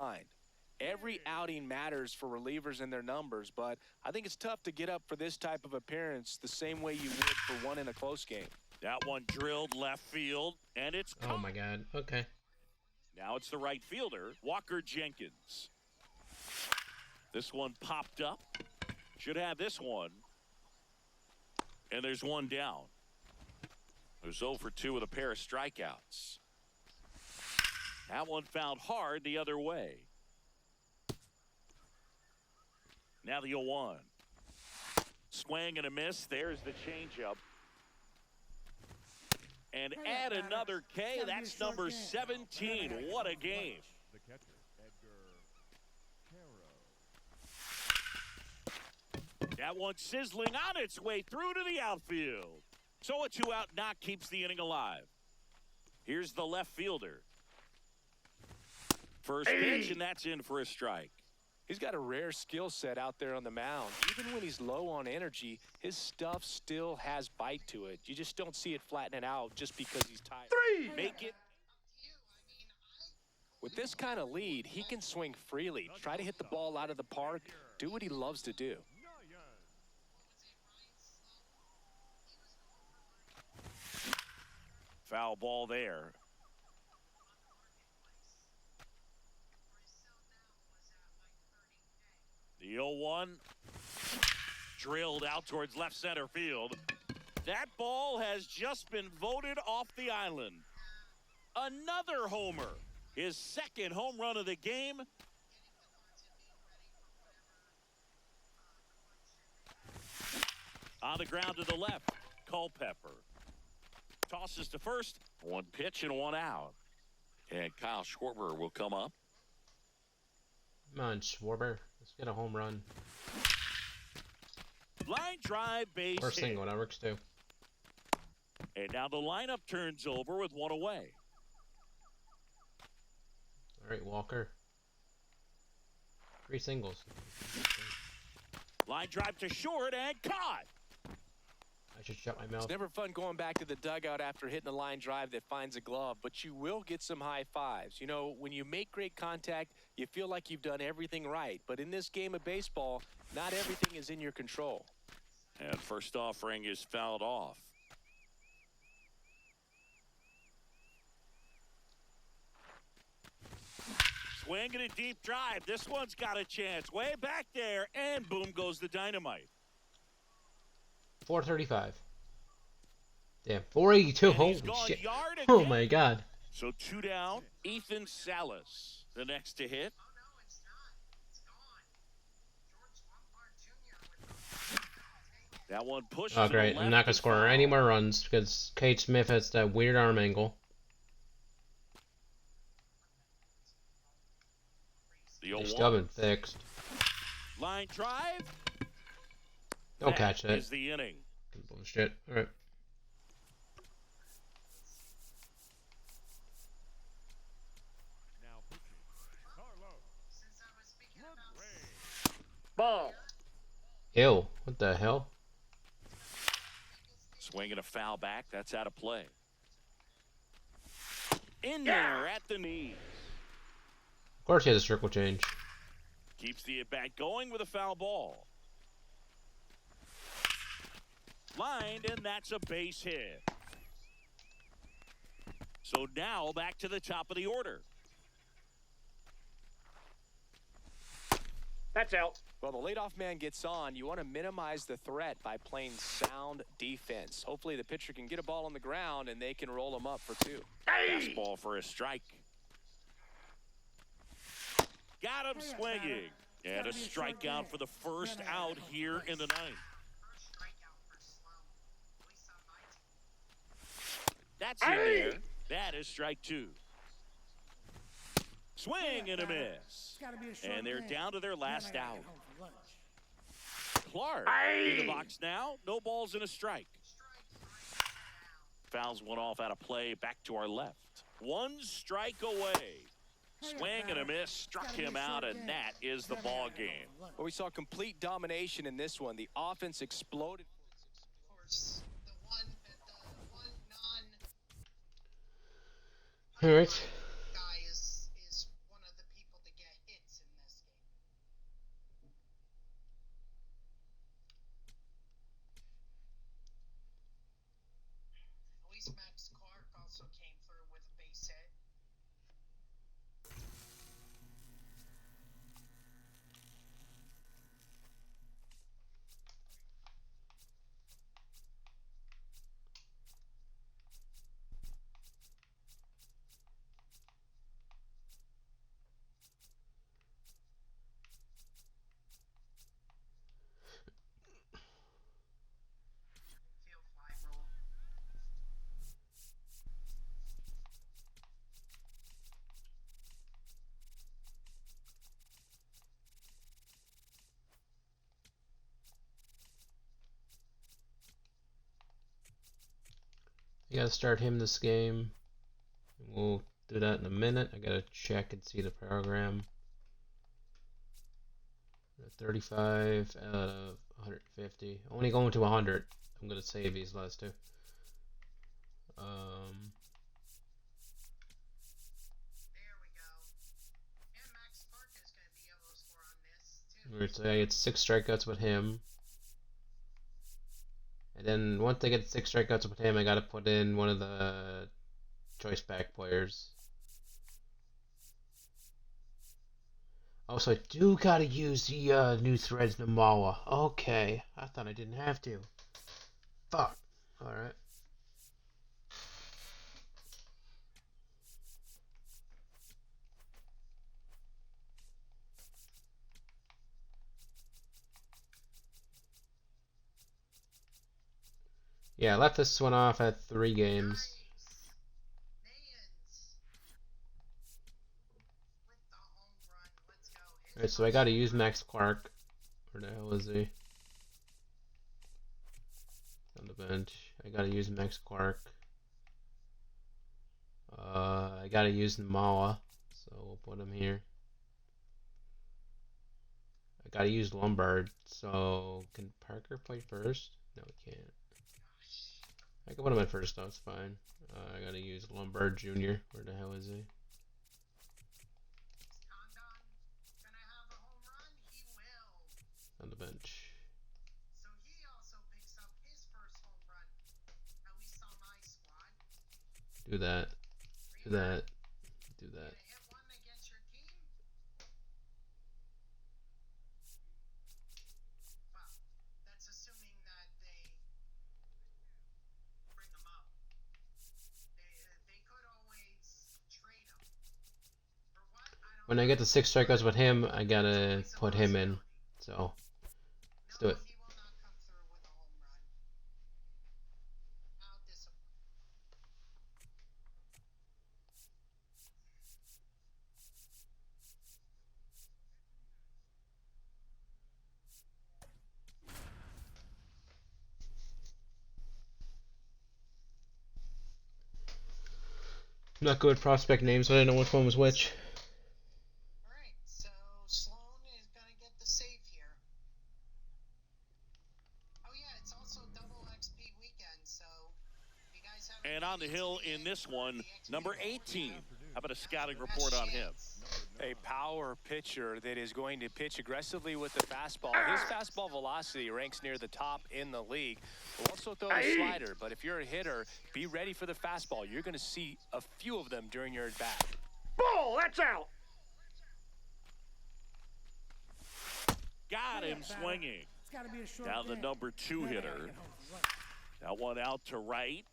behind. Every outing matters for relievers and their numbers, but I think it's tough to get up for this type of appearance the same way you would for one in a close game. That one drilled left field, and it's Oh my god. Okay. Now it's the right fielder, Walker Jenkins. This one popped up. Should have this one. And there's one down. There's 0 for 2 with a pair of strikeouts. That one found hard the other way. Now the 0-1. Swing and a miss. There's the changeup. And add another K. That's number 17. What a game. The catcher, Edgar Quero. That one sizzling on its way through to the outfield. So a 2-out knock keeps the inning alive. Here's the left fielder. First pitch, and that's in for a strike. He's got a rare skill set out there on the mound. Even when he's low on energy, his stuff still has bite to it. You just don't see it flattening out just because he's tired. Make it. With this kind of lead, he can swing freely, try to hit the ball out of the park, do what he loves to do. Foul ball there. The 0-1 drilled out towards left center field. That ball has just been voted off the island. Another homer. His second home run of the game. On the ground to the left, Culpepper. Tosses to first. One pitch and one out. And Kyle Schwarber will come up. Come on, Schwarber. Let's get a home run. Line drive, base Or hit. single. That works too. And now the lineup turns over with one away. All right, Walker. 3 singles. Line drive to short and caught. I should shut my mouth. It's never fun going back to the dugout after hitting a line drive that finds a glove, but you will get some high fives. You know, when you make great contact, you feel like you've done everything right. But in this game of baseball, not everything is in your control. And first offering is fouled off. Swing and a deep drive. This one's got a chance. Way back there, and boom goes the dynamite. 435. Damn, 482. And Holy he's gone shit. yard Oh again. my god. So 2 down. Ethan Salas, the next to hit. That one pushed Oh to the great. left I'm not gonna and score foul. any more runs because Kate Smith has that weird arm angle. The They 0-1. still haven't fixed. Line drive. Don't catch that. Is the inning. Bullshit. Alright. Now pitching, Carlos LeGray. Ball. Ew. What the hell? Swinging a foul back. That's out of play. In there at the knee. Of course he has a circle change. Keeps the at-bat going with a foul ball. Lined, and that's a base hit. So now back to the top of the order. That's out. Well, the leadoff man gets on. You want to minimize the threat by playing sound defense. Hopefully the pitcher can get a ball on the ground and they can roll him up for 2. Fastball for a strike. Got him swinging. And a strikeout for the first out here in the ninth. That's in there. That is strike 2. Swing and a miss. Gotta be a short And they're game. down to their Then I last gotta out. get home for lunch. Clark in the box now. No balls and a strike. Fouls one off out of play. Back to our left. 1 strike away. Swing and a miss. Struck him out, and that is the ball game. Well, we saw complete domination in this one. The offense exploded. course, the one non Alright. guy is one of the people to get You gotta start him this game. We'll do that in a minute. I gotta check and see the program. 35 out of 150. Only going to 100. I'm gonna save these last two. There we go. And Max Clark is going to be able to score on this, too. So I get 6 strikeouts with him. And then once I get 6 strikeouts with him, I gotta put in one of the choice back players. Also, I do gotta use the new Threads Namawa. Okay, I thought I didn't have to. Fuck. Alright. Yeah, I left this one off at 3 games. Nice. Nayans. With the home run. Let's go. His Alright, so I gotta use Max Clark. Where the hell is he? On the bench. I gotta use Max Clark. I gotta use Namawa, so we'll put him here. I gotta use Lombard, so can Parker play first? No, he can't. I can put him at first though, it's fine. I gotta use Lombard Jr. Where the hell is he? Is Condon going to have a home run? He will. On the bench. So he also picks up his first home run. At least on my squad. Do that. Do that. Do that. Gonna hit one against your team? Well, that's assuming that they bring them up. They could always trade them. For what? I don't When I get the 6 strikeouts with him, I gotta put him in. So, let's do it. He will not come through with a home run. How disappointing. I'm not good with prospect names, so I didn't know which one was which. Alright, so Sloan is gonna get the save here. Oh yeah, it's also double XP weekend, so if you guys have And on the hill in this one, number 18. How about a scouting report on him? A power pitcher that is going to pitch aggressively with the fastball. His fastball velocity ranks near the top in the league. Will also throw the slider, but if you're a hitter, be ready for the fastball. You're going to see a few of them during your at-bat. Ball, that's out. Got him swinging. It's got to be a short Now the day. number 2 Then I gotta hitter. get home for lunch. That one out to right.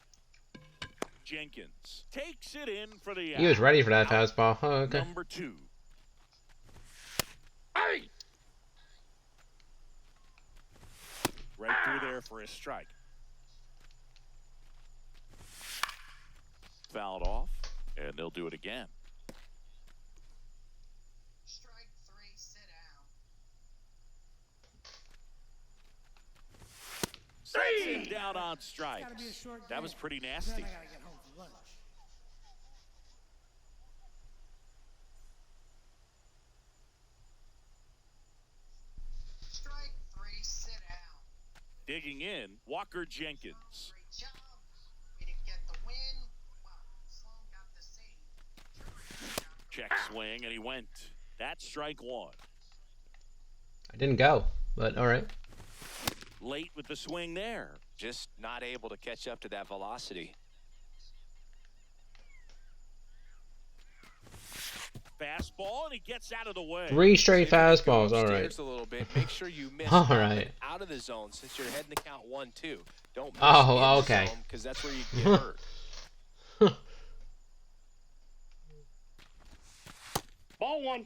Jenkins takes it in for the He was out. ready for that fastball. Oh, okay. Number 2. Hey! Right through there for a strike. Fouled off, and they'll do it again. strike 3, sit down. Sets him down on It's got to be a strikes. short That day. was pretty Then nasty. I got to get home for lunch. Strike 3, sit down. Digging in, Walker Jenkins. Great job. We didn't get the win. Wow, Sloan got the save. Check swing, and he went. That's strike 1. I didn't go, but alright. Late with the swing there. Just not able to catch up to that velocity. Fastball, and he gets out of the way. 3 straight fastballs, alright. Upstairs a little bit. Make sure you miss All right. out of the zone since you're heading to count 1-2. Don't miss Oh, okay. because that's where you get hurt. Ball one.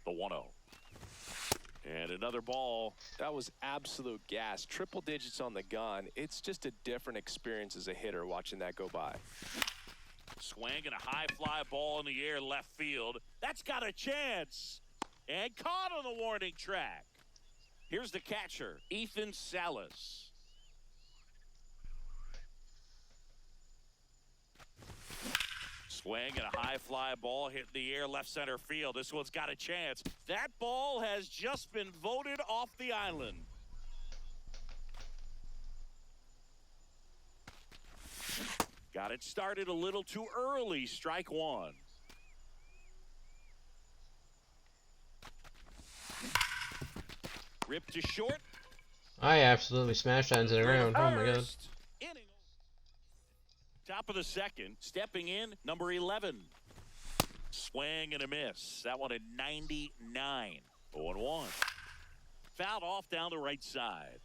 The 1-0. And another ball. That was absolute gas. Triple digits on the gun. It's just a different experience as a hitter watching that go by. Swing and a high fly ball in the air left field. That's got a chance. And caught on the warning track. Here's the catcher, Ethan Salas. Swing and a high fly ball hit in the air left center field. This one's got a chance. That ball has just been voted off the island. Got it started a little too early. Strike one. Ripped to short. I absolutely smashed that into the ground. Oh my god. First inning. Top of the second. Stepping in, number 11. Swing and a miss. That one at 99. 0-1. Fouled off down the right side.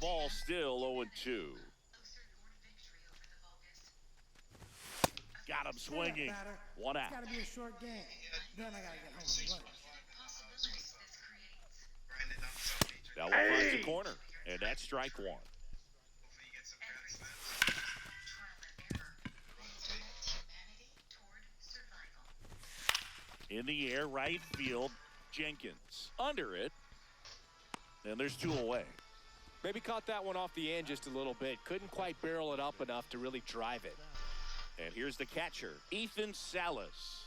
Ball still 0-2. Got him swinging. One out. It's gotta be a short game. Then I gotta get home and run. That one finds the corner, and that's strike one. In the air, right field, Jenkins. Under it, and there's two away. Maybe caught that one off the end just a little bit. Couldn't quite barrel it up enough to really drive it. And here's the catcher, Ethan Salas.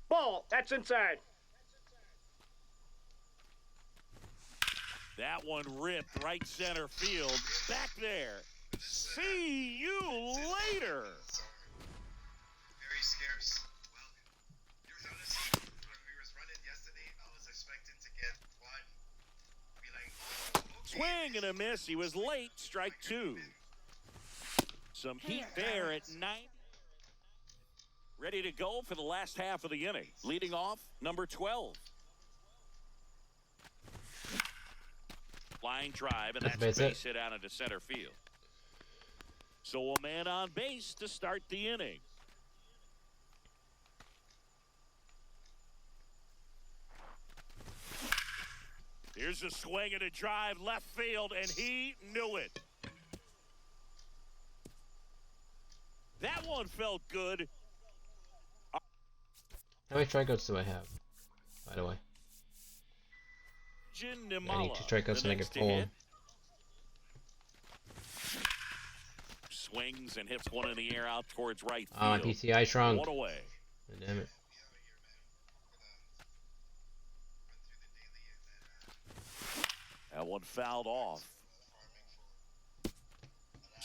Ball, that's inside. That one ripped right center field. Back there. See you later. Very scarce. Well, you was honestly, when we was running yesterday, I was expecting to get one. Be like, oh, okay. Swing and a miss. He was late. Strike two. Some heat there at 9. Ready to go for the last half of the inning. Leading off, number 12. Line drive, and that's a base hit out into center field. So a man on base to start the inning. Here's a swing and a drive left field, and he knew it. That one felt good. How many strikeouts do I have, by the way? I need 2 strikeouts to make it 4. Swings and hits one in the air out towards right field. Oh, my PTI shrunk. One away. Damn it. That one fouled off.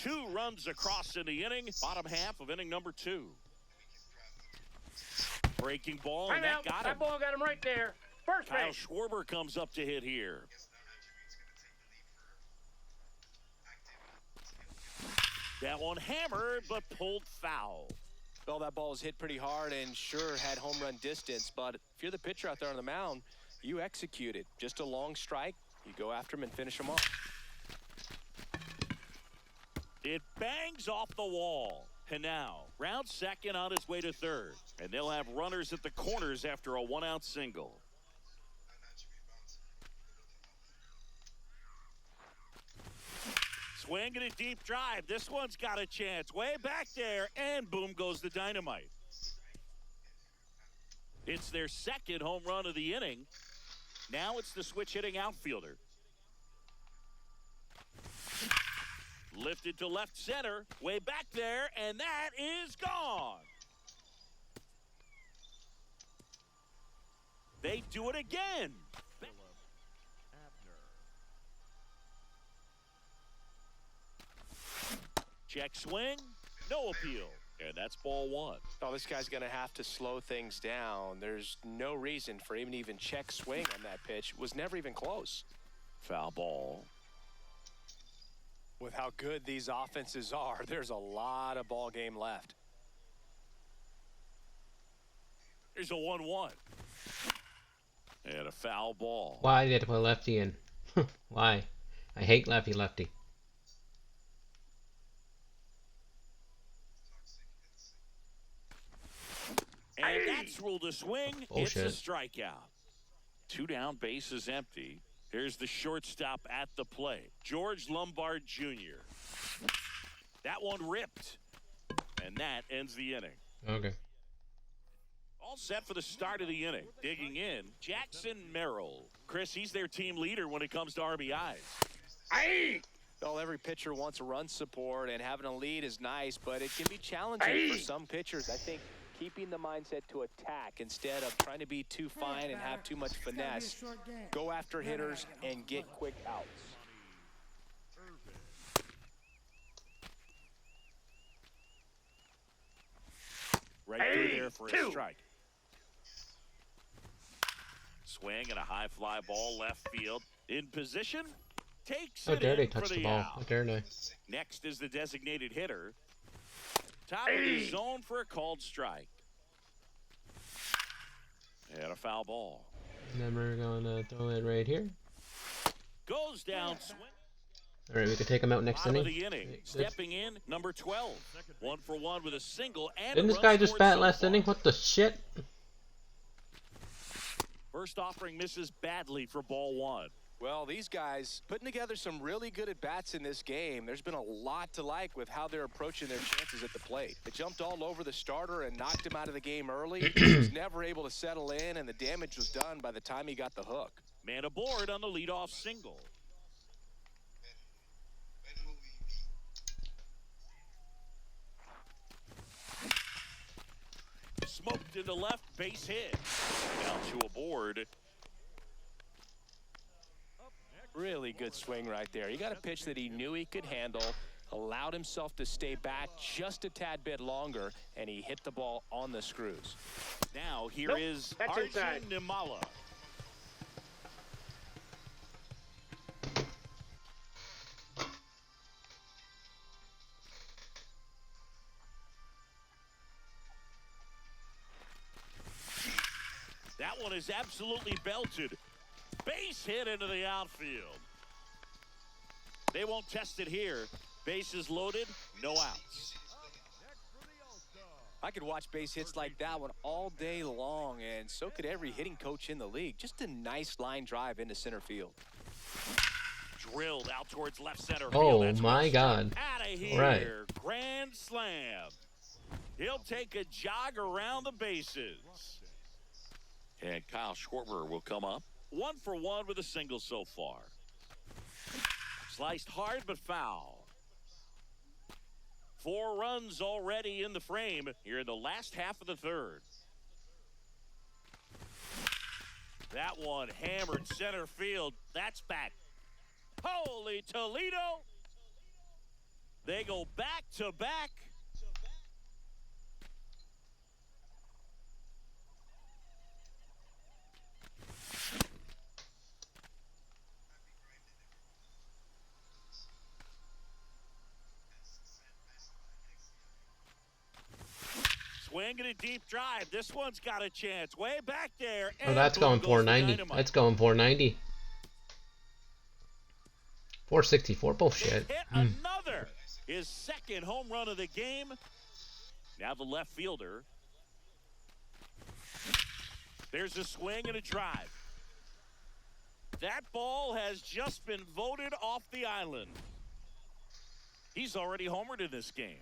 2 runs across in the inning. Bottom half of inning number 2. Breaking ball, and that got him. That ball got him right there. First Kyle base. Schwarber comes up to hit here. That one hammered, but pulled foul. Well, that ball was hit pretty hard and sure had home run distance, but if you're the pitcher out there on the mound, you execute it. Just a long strike, you go after him and finish him off. It bangs off the wall. And now, round second on his way to third. And they'll have runners at the corners after a 1-out single. Swing and a deep drive. This one's got a chance. Way back there, and boom goes the dynamite. It's their second home run of the inning. Now it's the switch hitting outfielder. Lifted to left center, way back there, and that is gone. They do it again. Check swing, no appeal. And that's ball one. Oh, this guy's going to have to slow things down. There's no reason for him to even check swing on that pitch. It was never even close. Foul ball. With how good these offenses are, there's a lot of ball game left. Here's a 1-1. And a foul ball. Why did they put lefty in? Why? I hate lefty. And that's ruled a swing. Bullshit. It's a strikeout. 2 down, base is empty. Here's the shortstop at the plate, George Lombard Jr. That one ripped. And that ends the inning. Okay. All set for the start of the inning. Digging in, Jackson Merrill. Chris, he's their team leader when it comes to RBIs. Well, every pitcher wants run support, and having a lead is nice, but it can be challenging for some pitchers. I think keeping the mindset to attack instead of trying to be too fine and have too much finesse. Go after hitters and get quick outs. Right through there for a strike. Swing and a high fly ball left field. In position. Takes How it dare they in for touch the the ball? out. How dare they? Next is the designated hitter. Top of the zone for a called strike. And a foul ball. Then we're gonna throw it right here. Goes down swing. All right, we can take him out next Bottom of inning. the inning. Stepping in, number 12. 1 for 1 with a single and Didn't a this run guy just scored bat so last far. inning? What the shit? First offering misses badly for ball 1. Well, these guys putting together some really good at-bats in this game. There's been a lot to like with how they're approaching their chances at the plate. They jumped all over the starter and knocked him out of the game early. He was never able to settle in, and the damage was done by the time he got the hook. Man aboard on the leadoff single. When will we meet? Smoked into left, base hit. Down to aboard. Really good swing right there. He got a pitch that he knew he could handle, allowed himself to stay back just a tad bit longer, and he hit the ball on the screws. Now here Nope, is that's Arjun inside. Nimala. That one is absolutely belted. Base hit into the outfield. They won't test it here. Bases loaded, no outs. I could watch base hits like that one all day long, and so could every hitting coach in the league. Just a nice line drive into center field. Drilled out towards left center Oh field. That's my one God. Out of here. Right. Grand slam. He'll take a jog around the bases. And Kyle Schwarber will come up. 1 for 1 with a single so far. Sliced hard but foul. 4 runs already in the frame here in the last half of the third. That one hammered center field. That's back. Holy Toledo. They go back to back. Swing and a deep drive. This one's got a chance. Way back there. Oh, And that's boom going goes the 490. dynamite. That's going 490. 464. Bullshit. Hit another. His second home run of the game. Now the left fielder. There's a swing and a drive. That ball has just been voted off the island. He's already homered in this game.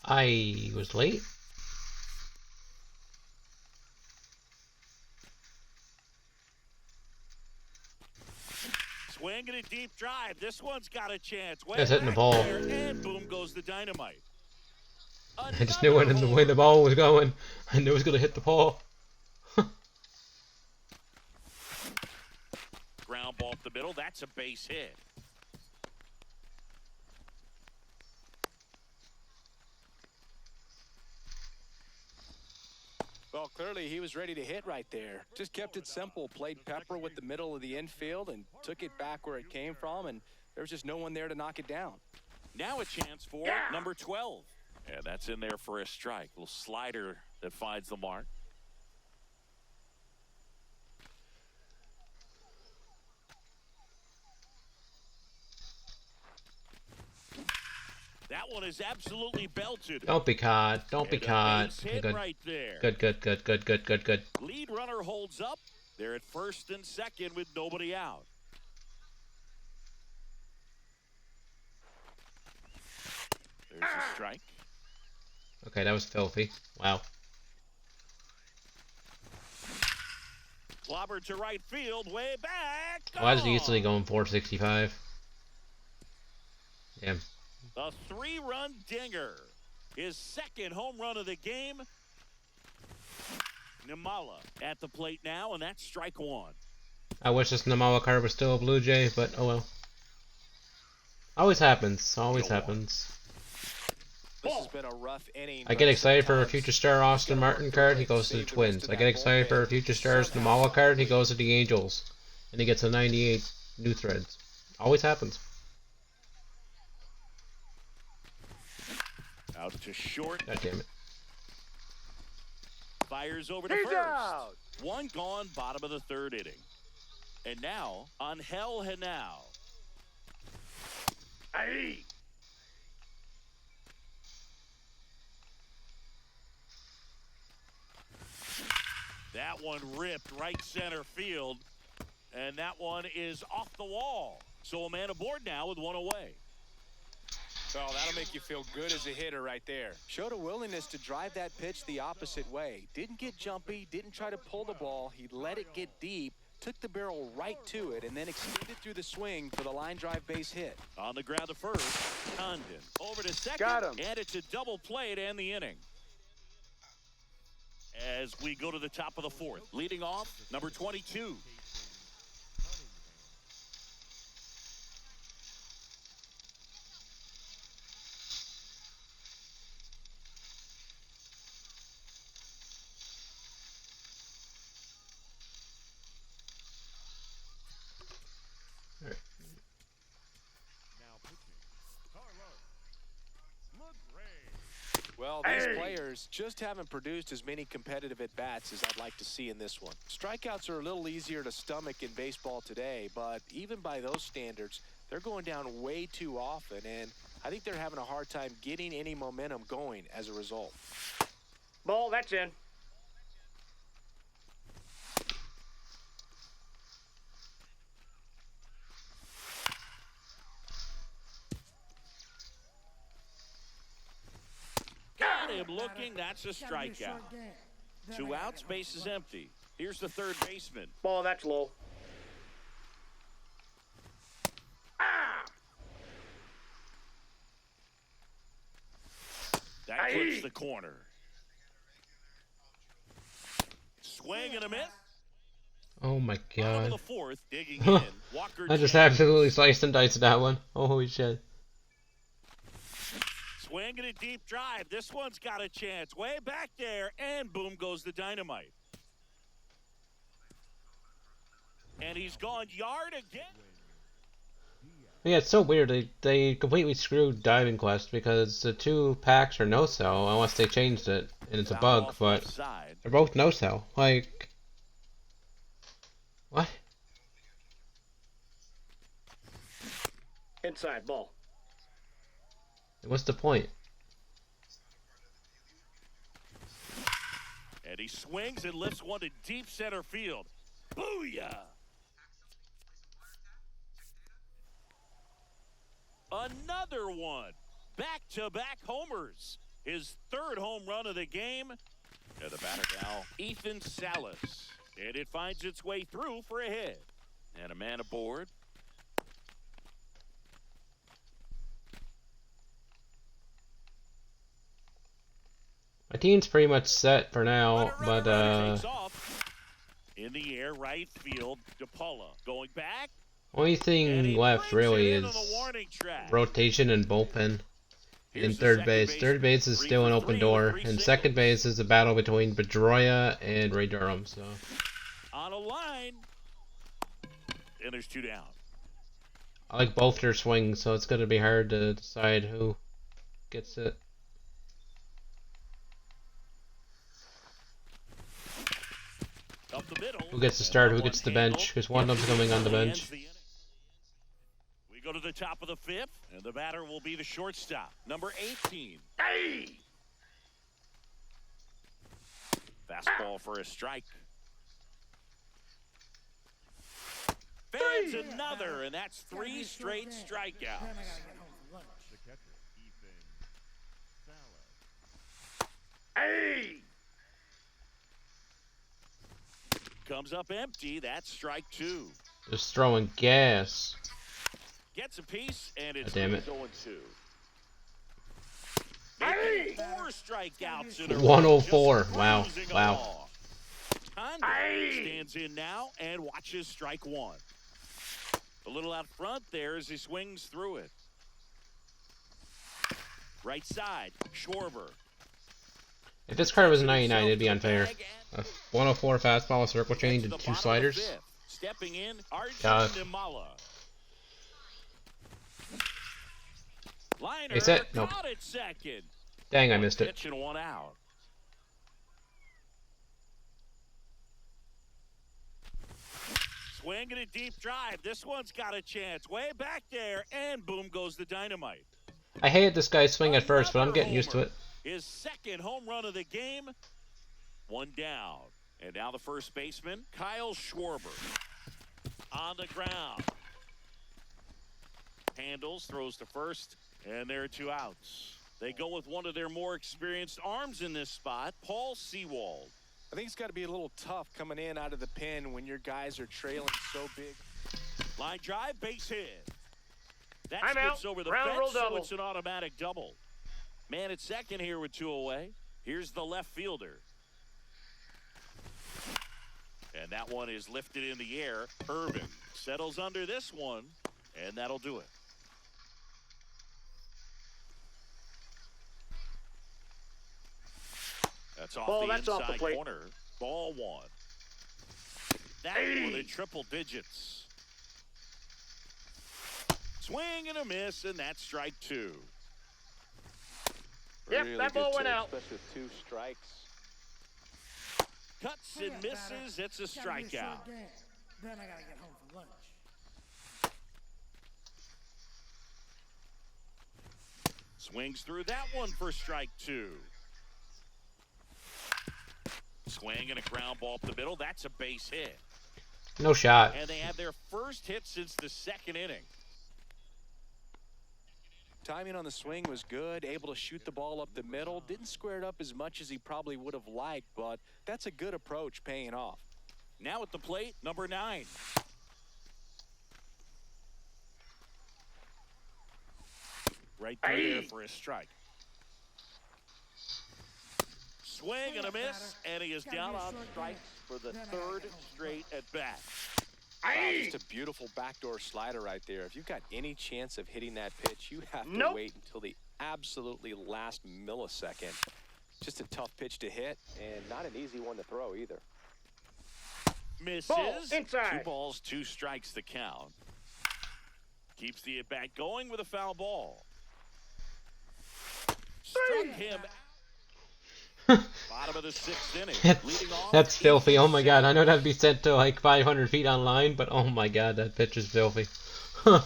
I was late. Swinging a deep drive. This one's got a chance. Way Just hitting the back ball. there, and boom goes the dynamite. I just knew when the way the ball was going. I knew it was gonna hit the ball. Ground ball up the middle. That's a base hit. Well, clearly he was ready to hit right there. Just kept it simple, played pepper with the middle of the infield and took it back where it came from, and there was just no one there to knock it down. Now a chance for number 12. And that's in there for a strike. Little slider that finds the mark. That one is absolutely belted. Don't be caught. Don't be And a caught. base Okay, hit good. right there. Good. Lead runner holds up. They're at first and second with nobody out. There's a strike. Okay, that was filthy. Wow. Clobber to right field, way back. Why is he Gone. easily going 465? Damn. A 3-run dinger. His second home run of the game. Nimala at the plate now, and that's strike one. I wish this Namala card was still a Blue Jay, but oh well. Always happens. Always happens. This has been a rough inning. I get excited for a future star Austin Martin card, he goes to the Twins. I get excited for a future star's Namala card, he goes to the Angels. And he gets a 98 new threads. Always happens. Out to short. God damn it. Fires over to He's first. out. One gone, bottom of the third inning. And now, Angel Henao. Aye. That one ripped right center field. And that one is off the wall. So a man aboard now with one away. Well, that'll make you feel good as a hitter right there. Showed a willingness to drive that pitch the opposite way. Didn't get jumpy, didn't try to pull the ball. He let it get deep, took the barrel right to it, and then extended through the swing for the line drive base hit. On the ground to first, Condon. Over to second. Got him. And it's a double play to end the inning. As we go to the top of the fourth. Leading off, number 22. Now pitching, Carlos LeGray. Well, these players just haven't produced as many competitive at-bats as I'd like to see in this one. Strikeouts are a little easier to stomach in baseball today, but even by those standards, they're going down way too often, and I think they're having a hard time getting any momentum going as a result. Ball, that's in. Got him looking. That's a Gotta be a strikeout. short game. Then I 2 gotta outs, get home base is and run. empty. Here's the third baseman. Ball, that's low. That clips Aye. the corner. Swing and a miss. Oh my Bottom of the god. fourth, digging in. Walker I just Check. absolutely sliced and diced that one. Holy shit. Swinging a deep drive. This one's got a chance. Way back there, and boom goes the dynamite. And he's gone yard again. Yeah, it's so weird. They completely screwed Diving Quest because the 2 packs are no sell unless they changed it and it's a Foul bug, off but left side. they're both no sell. Like, what? Inside ball. What's the point? And he swings and lifts one to deep center field. Booyah! Another one. Back-to-back homers. His third home run of the game. And the batter now, Ethan Salas. And it finds its way through for a hit. And a man aboard. My team's pretty much set for now, but Takes off. In the air, right field, DePaula going back. only And thing he left brings really it in is on the warning track. rotation and bullpen. In Here's the third second base. baseman. Third base is 3 still an for open 3 door. with 3 And singles. second base is a battle between Pedroia and Ray Durham. So On a line. And there's 2 down. I like both their swings, so it's gonna be hard to decide who gets it. Up the middle. Who gets the And start, that who gets the one bench, handled. because one of them's coming on the bench. Ends the inning. We go to the top of the 5th, and the batter will be the shortstop, number 18. Hey! Fastball for a strike. Fans another, and that's 3 straight Then I strikeouts. gotta get home for lunch. The catcher, Ethan Salas. Hey! Comes up empty. That's strike 2. Just throwing gas. Gets a piece, and it's Damn it. 0-2. Making 4 strikeouts in a row. 104. Just Wow. cruising Wow. along. Kondo stands in now and watches strike 1. A little out front there as he swings through it. Right side, Schwarber. If this card was 99, it'd be unfair. Bag A 104 fastball, circle and change, to and the 2 bottom of the sliders. 5th. Stepping in, Arjun God. Nimala. Liner Base hit? Nope. caught at second. Dang, I One missed it. pitch and 1 out. Swinging a deep drive. This one's got a chance. Way back there, and boom goes the dynamite. I hated this guy's swing at first, but I'm getting used to it. His second home run of the game. 1 down. And now the first baseman, Kyle Schwarber. On the ground. Handles, throws to first, and there are 2 outs. They go with one of their more experienced arms in this spot, Paul Sewald. I think it's got to be a little tough coming in out of the pen when your guys are trailing so big. Line drive, base hit. That I'm skips out. over the Ground rule fence, so double. it's an automatic double. Man at second here with 2 away. Here's the left fielder. And that one is lifted in the air. Irvin settles under this one, and that'll do it. That's off Ball, the that's off inside the plate. corner. Ball 1. That one in triple digits. Swing and a miss, and that's strike 2. Yep, Really that good ball went take, out. Especially with 2 strikes. Cuts Hurry and up, misses. batter. It's a Gotta be short strikeout. game. Then I gotta get home for lunch. Swings through that one for strike 2. Swing and a ground ball up the middle. That's a base hit. No shot. And they have their first hit since the 2nd inning. Timing on the swing was good, able to shoot the ball up the middle. Didn't square it up as much as he probably would have liked, but that's a good approach paying off. Now at the plate, number 9. Right through there for a strike. Swing and a miss, and he is down on strikes for the 3rd straight at bat. Wow, just a beautiful backdoor slider right there. If you've got any chance of hitting that pitch, you have to Nope. wait until the absolutely last millisecond. Just a tough pitch to hit, and not an easy one to throw either. Misses. Ball, inside. 2 balls, 2 strikes the count. Keeps the at bat going with a foul ball. Struck him. Bottom of the 6th inning. Leading off, That's filthy. Oh my god, I know Ethan that'd be sent to like 500 feet online, but oh my god, that pitch is filthy. And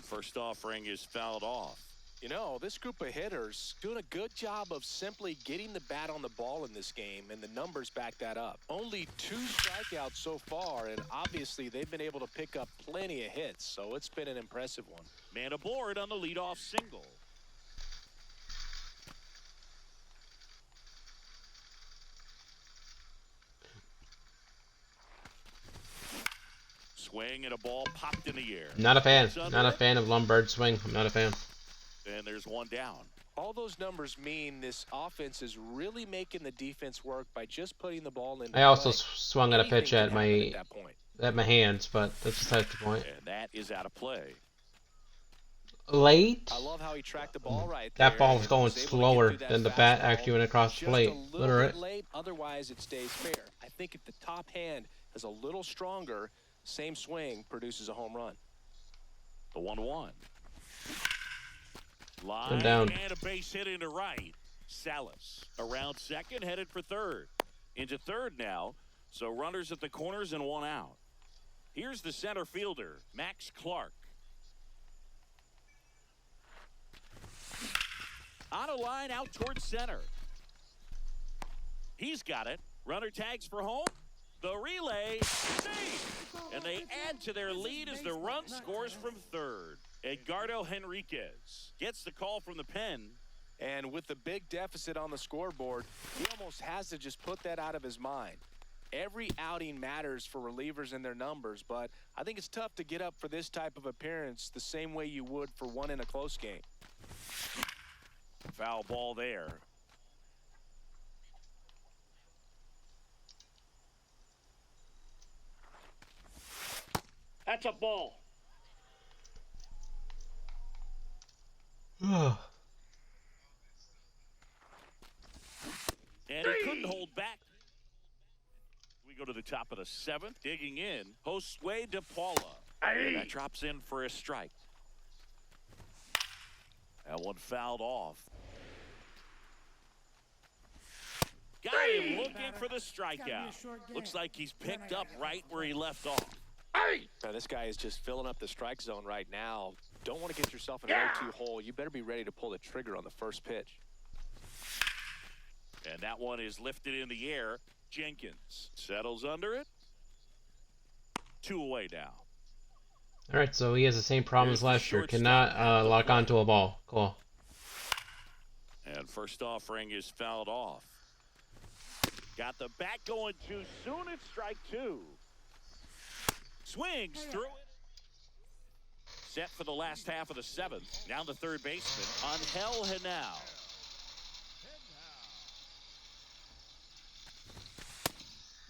first offering is fouled off. You know, this group of hitters doing a good job of simply getting the bat on the ball in this game, and the numbers back that up. Only 2 strikeouts so far, and obviously they've been able to pick up plenty of hits, so it's been an impressive one. Man aboard on the leadoff single. Swing and a ball popped in the air. Not a fan. It's under Not a it, fan of Lombard swing. I'm not a fan. and there's one down. All those numbers mean this offense is really making the defense work by just putting the ball in. I also play. swung at a pitch Anything at can happen my at that point. hands, but that's besides the point. And that is out of play. Late. I love how he tracked the ball right That there ball was and going was able to get slower through that than the bat fastball actually went across the just plate. a little Literally. bit late, otherwise it stays fair. I think if the top hand is a little stronger, same swing produces a home run. The 1-1. Come Line down. and a base hit into right. Salas around second, headed for third. Into third now, so runners at the corners and one out. Here's the center fielder, Max Clark. On a line out towards center. He's got it. Runner tags for home. The relay, safe. And they add to their lead as the run scores from third. Edgardo Henriquez gets the call from the pen. And with the big deficit on the scoreboard, he almost has to just put that out of his mind. Every outing matters for relievers and their numbers, but I think it's tough to get up for this type of appearance the same way you would for one in a close game. Foul ball there. That's a ball. And he couldn't hold back. We go to the top of the seventh. Digging in, Josue De Paula. That drops in for a strike. That one fouled off. Got him looking for the strikeout. Looks like he's picked up right where he left off. Now, this guy is just filling up the strike zone right now. Don't want to get yourself in an 0-2 hole. You better be ready to pull the trigger on the first pitch. And that one is lifted in the air. Jenkins settles under it. 2 away now. Alright, so he has the same problem as last year. Cannot lock onto a ball. Cool. And first offering is fouled off. Got the bat going too soon. It's strike 2. Swings through it. Set for the last half of the seventh. Now the third baseman, Angel Henao.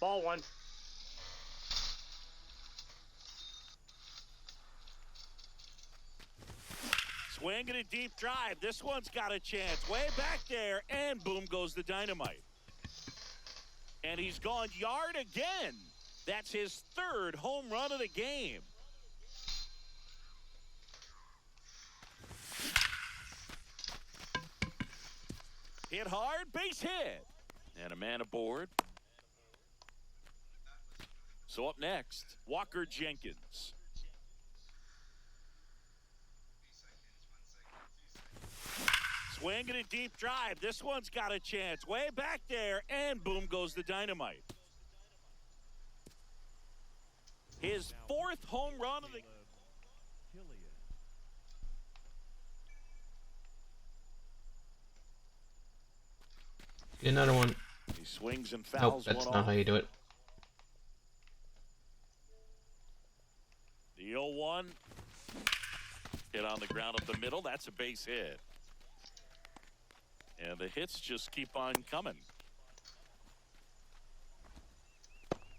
Ball one. Swinging a deep drive. This one's got a chance. Way back there. And boom goes the dynamite. And he's gone yard again. That's his third home run of the game. Hit hard, base hit. And a man aboard. So up next, Walker Jenkins. Swinging a deep drive. This one's got a chance. Way back there. And boom goes the dynamite. His fourth home run of the Get another one. He swings and Nope, fouls that's one not off. how you do it. The 0-1. Hit on the ground up the middle. That's a base hit. And the hits just keep on coming.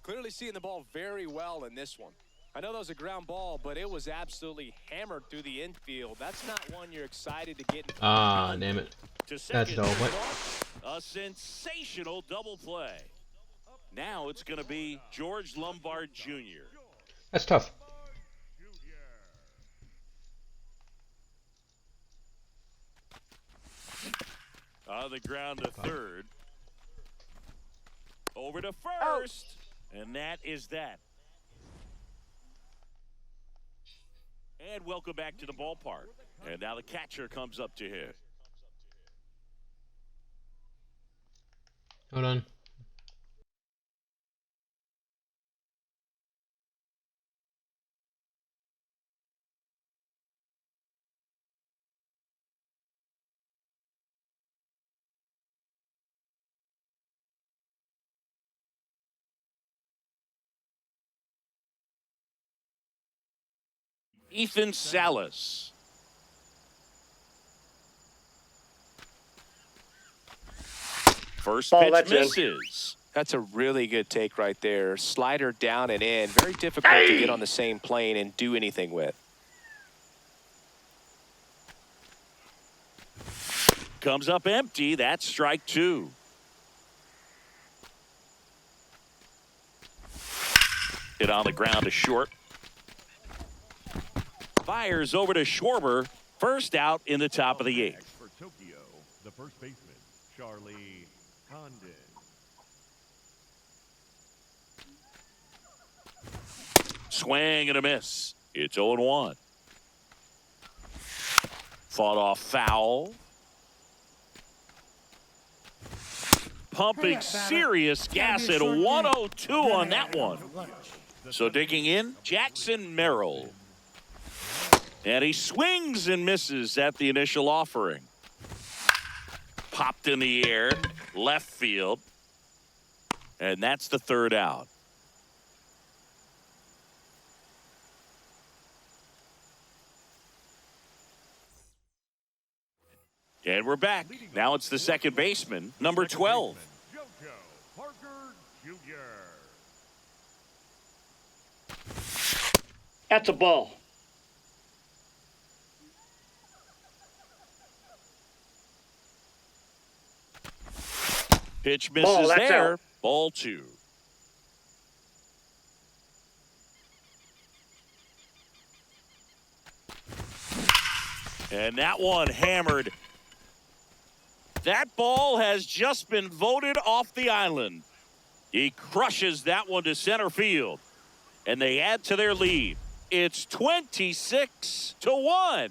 Clearly seeing the ball very well in this one. I know that was a ground ball, but it was absolutely hammered through the infield. That's not one you're excited to get in. Ah, damn it. To That's second, dull, but a sensational double play. Now it's going to be George Lombard Jr. that's tough. On the ground to third. Over to first. And that is that. And welcome back to the ballpark. And now the catcher comes up to hit. Hold on. Ethan Salas. First Ball, pitch that's in. misses. That's a really good take right there. Slider down and in. Very difficult to get on the same plane and do anything with. Comes up empty. That's strike two. Hit on the ground to short. Fires over to Schwarber. First out in the top of the eighth. For Tokyo, the first baseman, Charlie Condon. Swing and a miss. It's 0-1. Fought off foul. Pumping serious gas at 102 on that one. So digging in, Jackson Merrill. And he swings and misses at the initial offering. Popped in the air, left field. And that's the third out. And we're back. Now it's the second baseman, number 12. JoJo Parker Jr. That's a ball. Pitch misses Ball, that's there. out. Ball two. And that one hammered. That ball has just been voted off the island. He crushes that one to center field. And they add to their lead. It's 26-1.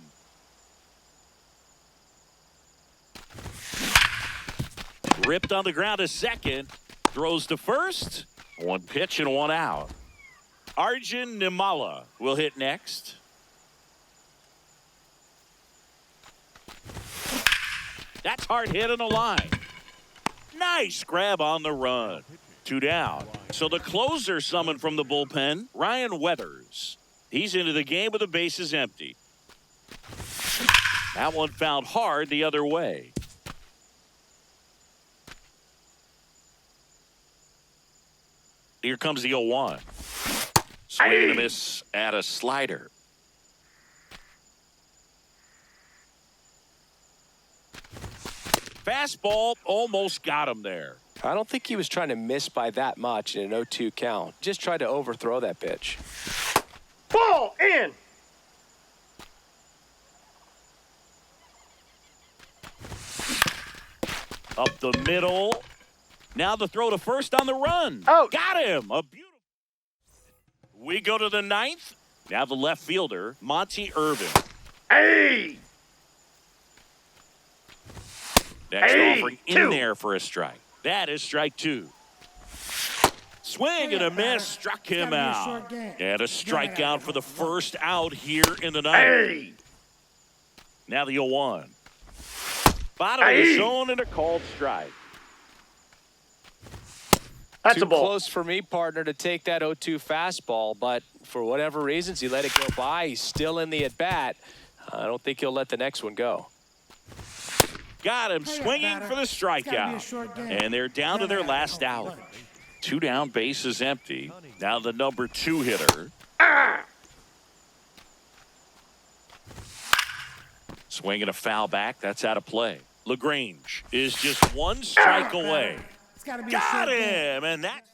Ripped on the ground to second. Throws to first. One pitch and one out. Arjun Nimala will hit next. That's hard hit on the line. Nice grab on the run. 2 down. So the closer summoned from the bullpen, Ryan Weathers. He's into the game with the bases empty. That one found hard the other way. Here comes the 0-1. Swing and a miss at a slider. Fastball almost got him there. I don't think he was trying to miss by that much in an 0-2 count. Just tried to overthrow that pitch. Ball in. Up the middle. Now the throw to first on the run. Out. Got him. A beautiful. We go to the ninth. Now the left fielder, Monty Irvin. Hey. Next Hey, offering in two. there for a strike. That is strike two. Swing and a miss, struck him out. And a strikeout for the first out here in the ninth. Hey. Now the 0-1. Bottom of the zone and a called strike. That's Too a ball. close for me, partner, to take that 0-2 fastball, but for whatever reasons, he let it go by. He's still in the at-bat. I don't think he'll let the next one go. Got him swinging for the strikeout. And they're down to their last out. 2 down, bases empty. Now the number 2 hitter. Swinging a foul back. That's out of play. LaGrange is just 1 strike away. It's gotta be Got a short game. him, and that's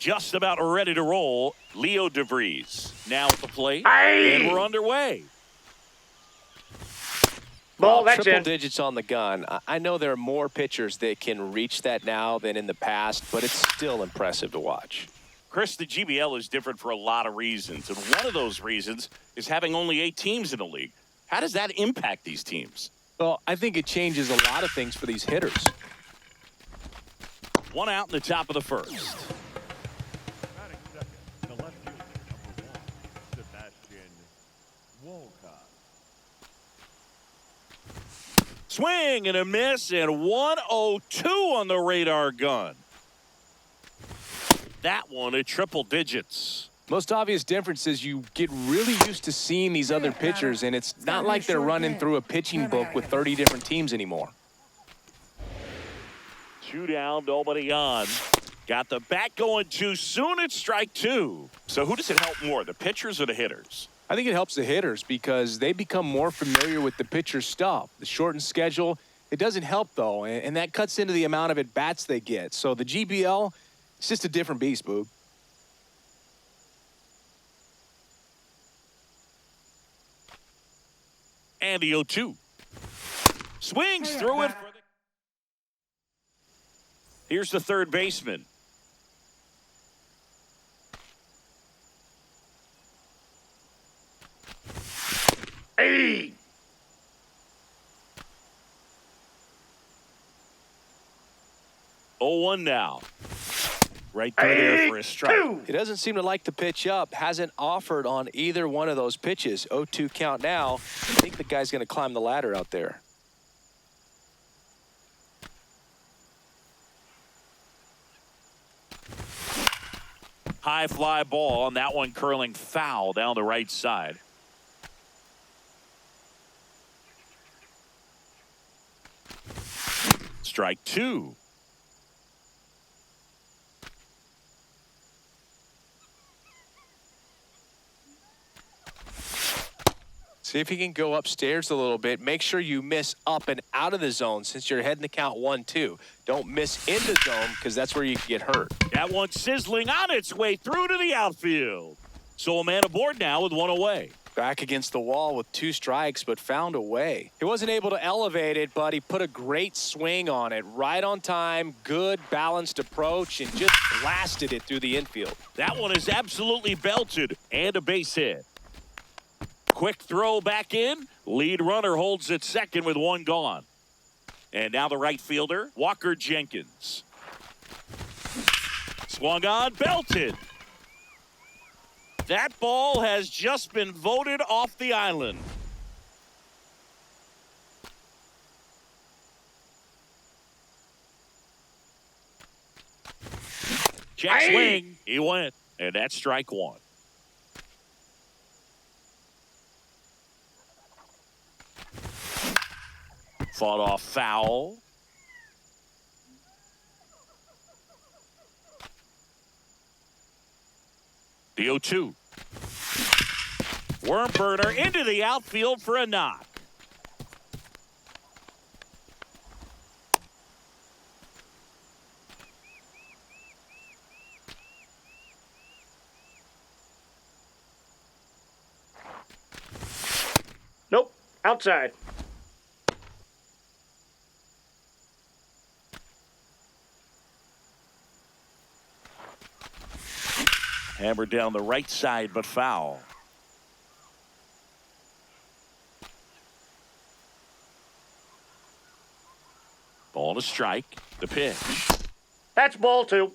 Just about ready to roll. Leo DeVries now at the plate. Aye. And we're underway. Ball, that's triple in. digits on the gun. I know there are more pitchers that can reach that now than in the past, but it's still impressive to watch. Chris, the GBL is different for a lot of reasons, and one of those reasons is having only 8 teams in the league. How does that impact these teams? Well, I think it changes a lot of things for these hitters. 1 out in the top of the first. Batting second, the left fielder, number 1, Sebastian Walcott. Swing and a miss, and 102 on the radar gun. That one at triple digits. Most obvious difference is you get really used to seeing these other pitchers, and it's not like they're running through a pitching book with 30 different teams anymore. 2 down, nobody on. Got the bat going too soon at strike 2. So who does it help more, the pitchers or the hitters? I think it helps the hitters because they become more familiar with the pitcher's stuff. The shortened schedule, it doesn't help, though, and that cuts into the amount of at-bats they get. So the GBL, it's just a different beast, Boog. And the 0-2. Swings through it. Here's the third baseman. Hey. 0-1 now. Right through there for a strike. 2. He doesn't seem to like to pitch up. Hasn't offered on either one of those pitches. 0-2 count now. I think the guy's going to climb the ladder out there. High fly ball on that one, curling foul down the right side. Strike 2. See if you can go upstairs a little bit. Make sure you miss up and out of the zone since you're heading to count 1-2. Don't miss in the zone because that's where you can get hurt. That one sizzling on its way through to the outfield. So a man aboard now with 1 away. Back against the wall with 2 strikes, but found a way. He wasn't able to elevate it, but he put a great swing on it. Right on time, good balanced approach, and just blasted it through the infield. That one is absolutely belted and a base hit. Quick throw back in. Lead runner holds at second with 1 gone. And now the right fielder, Walker Jenkins. Swung on, belted. That ball has just been voted off the island. Check swing. He went. And that's strike 1. Fought off foul. The 0-2. Worm burner into the outfield for a knock. Nope. Outside. Hammered down the right side, but foul. Ball to strike. The pitch. That's ball 2.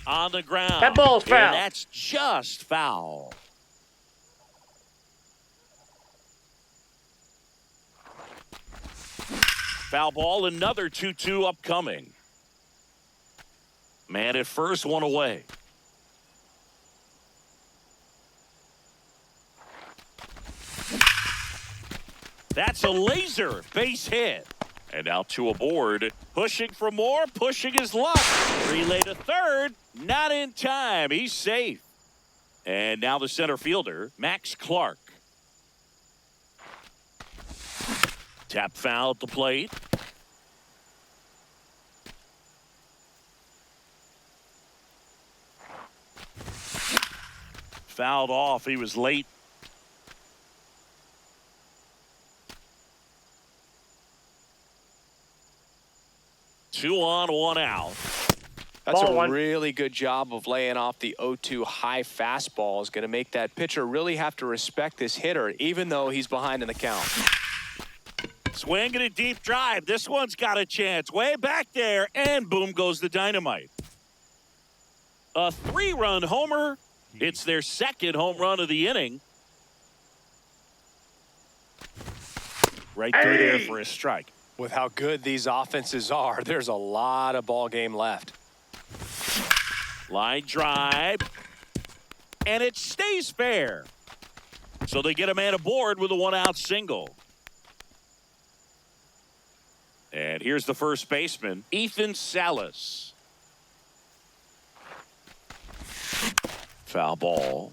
On the ground. That ball's foul. And that's just foul. Foul ball, another 2-2 upcoming. Man at first, 1 away. That's a laser base hit. And now 2 aboard. Pushing for more, pushing his luck. Relay to third, not in time. He's safe. And now the center fielder, Max Clark. Tap foul at the plate. Fouled off. He was late. Two on, one out. That's Ball a one. really good job of laying off the 0-2 high fastball. Is going to make that pitcher really have to respect this hitter, even though he's behind in the count. Swinging a deep drive. This one's got a chance. Way back there, and boom goes the dynamite. A 3-run homer. It's their second home run of the inning. Right through there for a strike. With how good these offenses are, there's a lot of ball game left. Line drive. And it stays fair. So they get a man aboard with a 1-out single. And here's the first baseman, Ethan Salas. Foul ball.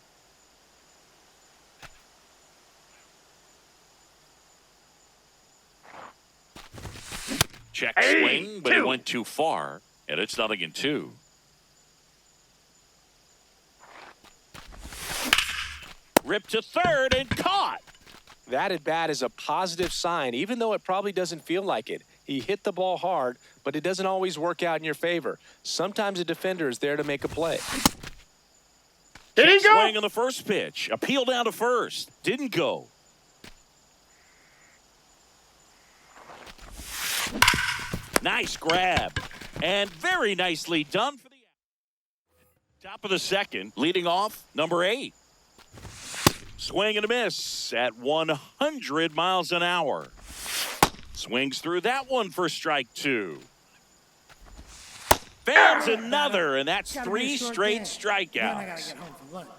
Check swing, but it went too far, and it's 0-2. Ripped to third and caught. That at bat is a positive sign, even though it probably doesn't feel like it. He hit the ball hard, but it doesn't always work out in your favor. Sometimes a defender is there to make a play. Did he go? Swing on the first pitch. Appeal down to first. Didn't go. Nice grab. And very nicely done for the top of the second. Leading off, number 8. Swing and a miss at 100 miles an hour. Swings through that one for strike 2. Fans another, and that's Gotta be 3 a short straight game. Then I gotta strikeouts. get home for lunch.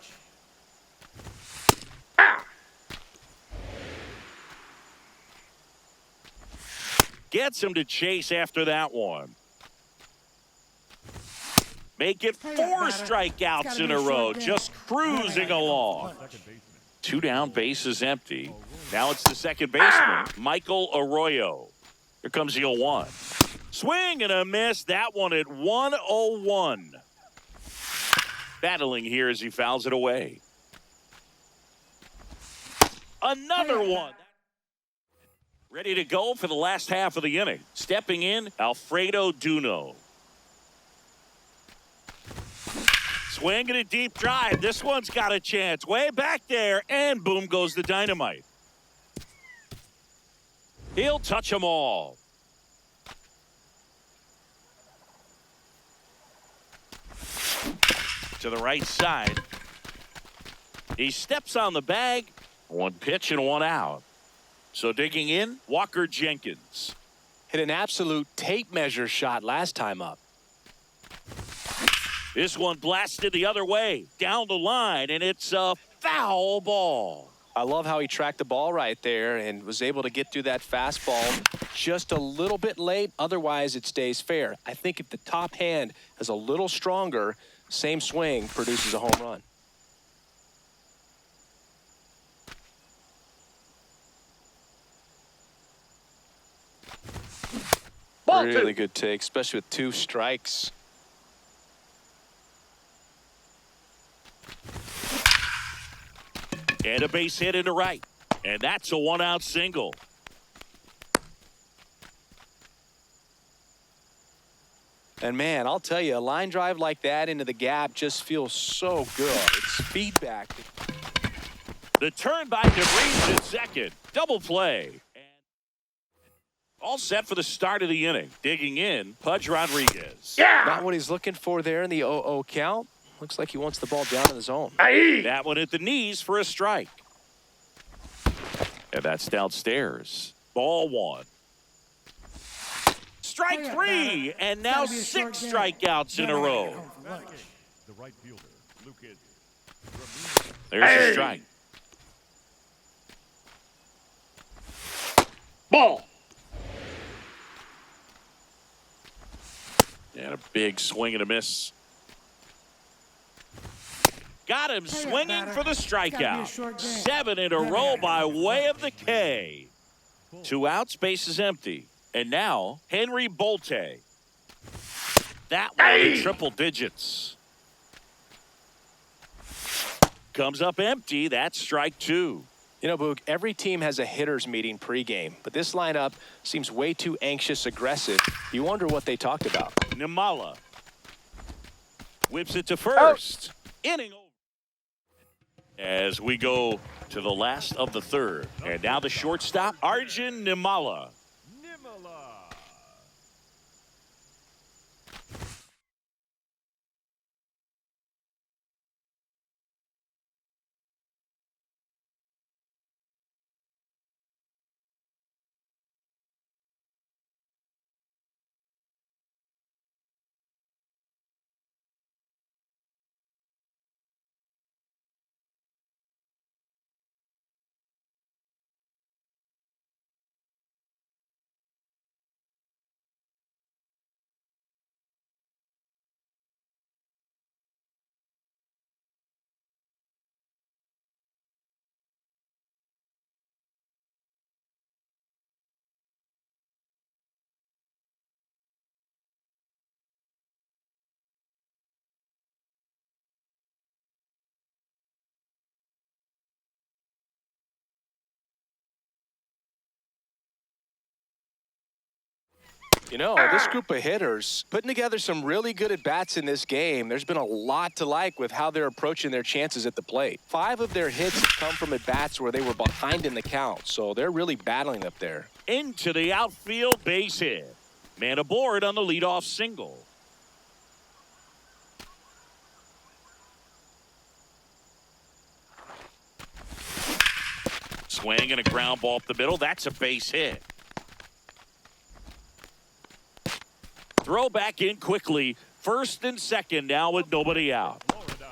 Gets him to chase after that one. Make it 4 Hey, batter. strikeouts Gotta in be a a row, short game. just Then I gotta cruising get home for along. lunch. Second baseman. 2 down, bases empty. Now it's the second baseman, Michael Arroyo. Here comes the 0-1. Swing and a miss. That one at 101. Battling here as he fouls it away. Another one. Ready to go for the last half of the inning. Stepping in, Alfredo Duno. Swinging a deep drive. This one's got a chance. Way back there, and boom goes the dynamite. He'll touch them all. To the right side. He steps on the bag. 1 pitch and 1 out. So digging in, Walker Jenkins. Hit an absolute tape measure shot last time up. This one blasted the other way, down the line, and it's a foul ball. I love how he tracked the ball right there and was able to get through that fastball just a little bit late. Otherwise, it stays fair. I think if the top hand is a little stronger, same swing produces a home run. Ball Really 2. good take, especially with 2 strikes. And a base hit into right. And that's a 1-out single. And man, I'll tell you, a line drive like that into the gap just feels so good. It's feedback. The turn by DeVries at second. Double play. And all set for the start of the inning. Digging in, Pudge Rodriguez. Yeah. Not what he's looking for there in the 0-0 count. Looks like he wants the ball down in the zone. Aye. That one at the knees for a strike. And that's downstairs. Ball 1. Strike Hey, 3. batter. And now Gotta be a 6 short game. strikeouts in Then a I gotta row. get home for lunch. The right fielder, Lucas Ramirez. There's Hey. a strike. Ball. And a big swing and a miss. Got him Hey, swinging batter. for the Gotta be a strikeout. short game. 7 in a Then I row gotta by get home for way lunch. of the K. 2 outs, base is empty. And now, Henry Bolte. That one in Hey. triple digits. Comes up empty. That's strike two. You know, Boog, every team has a hitters meeting pregame, but this lineup seems way too anxious, aggressive. You wonder what they talked about. Nimmala whips it to first. Inning over. As we go to the last of the third. And now the shortstop, Arjun Nimmala. Nimmala. You know, this group of hitters putting together some really good at-bats in this game. There's been a lot to like with how they're approaching their chances at the plate. 5 of their hits have come from at-bats where they were behind in the count, so they're really battling up there. Into the outfield, base hit. Man aboard on the leadoff single. Swing and a ground ball up the middle. That's a base hit. Throw back in quickly. First and second now with nobody out. Florida,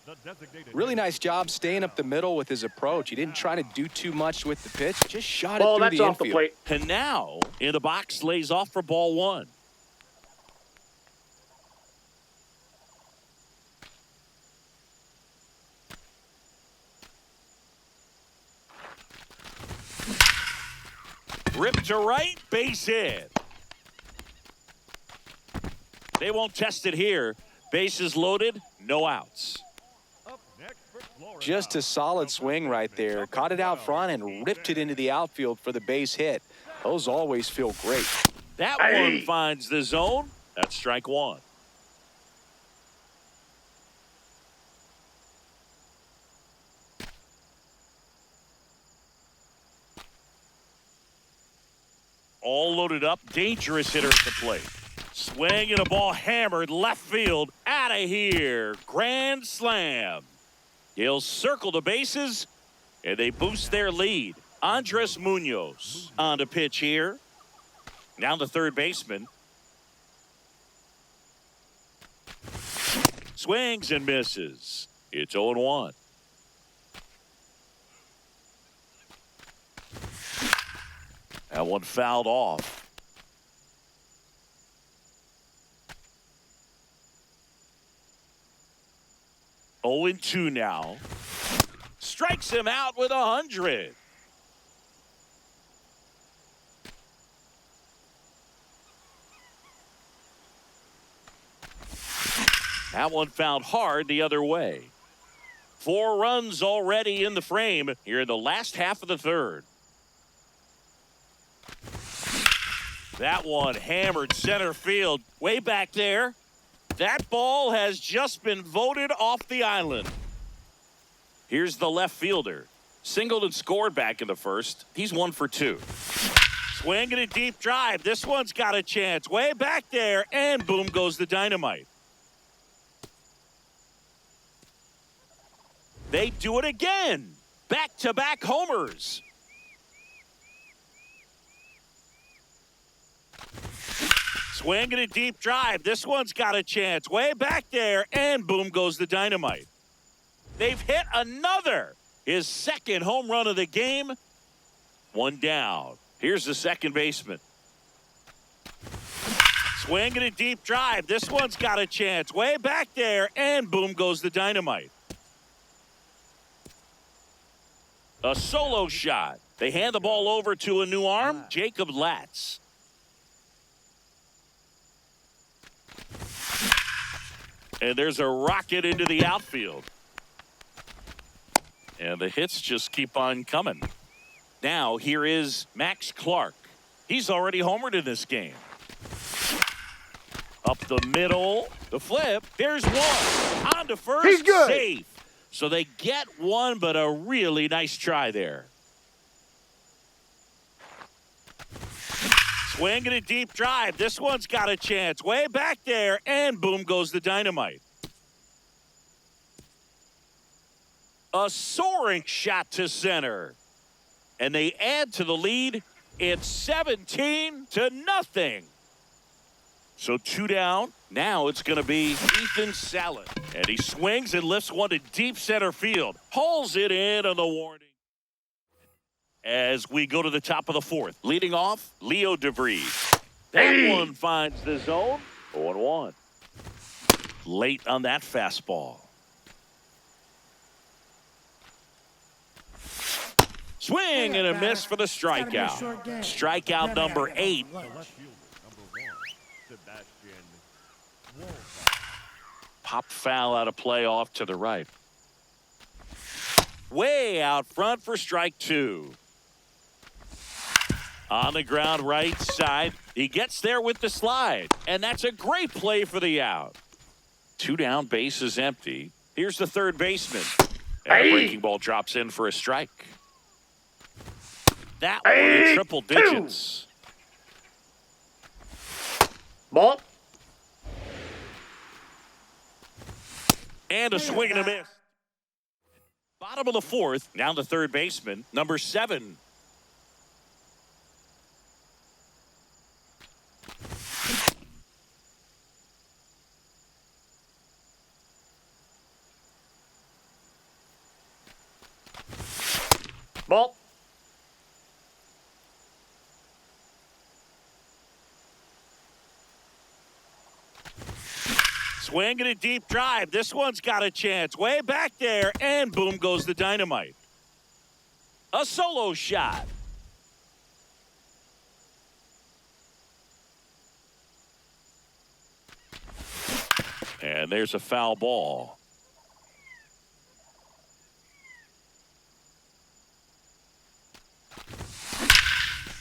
the designated Really nice job staying up the middle with his approach. He didn't try to do too much with the pitch, just shot Ball, it through that's the off the infield. plate. And now in the box, lays off for ball one. Ripped to right, base hit. They won't test it here. Bases loaded, no outs. up next for Florida. Just a solid swing right there. Caught it out front and ripped it into the outfield for the base hit. Those always feel great. That Hey. one finds the zone. That's strike one. All loaded up. Dangerous hitter at the plate. Swing and a ball hammered left field. Out of here. Grand slam. He'll circle the bases, and they boost their lead. Andres Munoz on the pitch here. Now the third baseman. Swings and misses. It's 0-1. That one fouled off. Oh, 0-2 now. Strikes him out with 100. That one found hard the other way. 4 runs already in the frame here in the last half of the third. That one hammered center field way back there. That ball has just been voted off the island. Here's the left fielder. Singled and scored back in the first. He's 1 for 2. Swinging a deep drive. This one's got a chance way back there, and boom goes the dynamite. They do it again. Back-to-back homers. Swinging a deep drive. This one's got a chance way back there, and boom goes the dynamite. They've hit another. His second home run of the game. 1 down. Here's the second baseman. Swinging a deep drive. This one's got a chance way back there, and boom goes the dynamite. A solo shot. They hand the ball over to a new arm, Jacob Latz. And there's a rocket into the outfield. And the hits just keep on coming. Now, here is Max Clark. He's already homered in this game. Up the middle, the flip. There's one. On to first. He's good. Safe. So they get one, but a really nice try there. Swinging a deep drive. This one's got a chance. Way back there, and boom goes the dynamite. A soaring shot to center. And they add to the lead. It's 17-0. So 2 down. Now it's going to be Ethan Salad. And he swings and lifts one to deep center field. Hauls it in on the warning. As we go to the top of the 4th. Leading off, Leo DeVries. That one finds the zone. 0-1. Late on that fastball. Swing and a miss for the strikeout. Strikeout number 8. The left fielder, number 1, Sebastian Wolf. Pop foul out of play off to the right. Way out front for strike 2. On the ground right side. He gets there with the slide. And that's a great play for the out. 2 down, base is empty. Here's the third baseman. And the breaking ball drops in for a strike. That one in triple digits. Ball. And a swing and a miss. Bottom of the 4th. Now the third baseman, number 7. Ball. Swing and a deep drive. This one's got a chance. Way back there, and boom goes the dynamite. A solo shot. And there's a foul ball.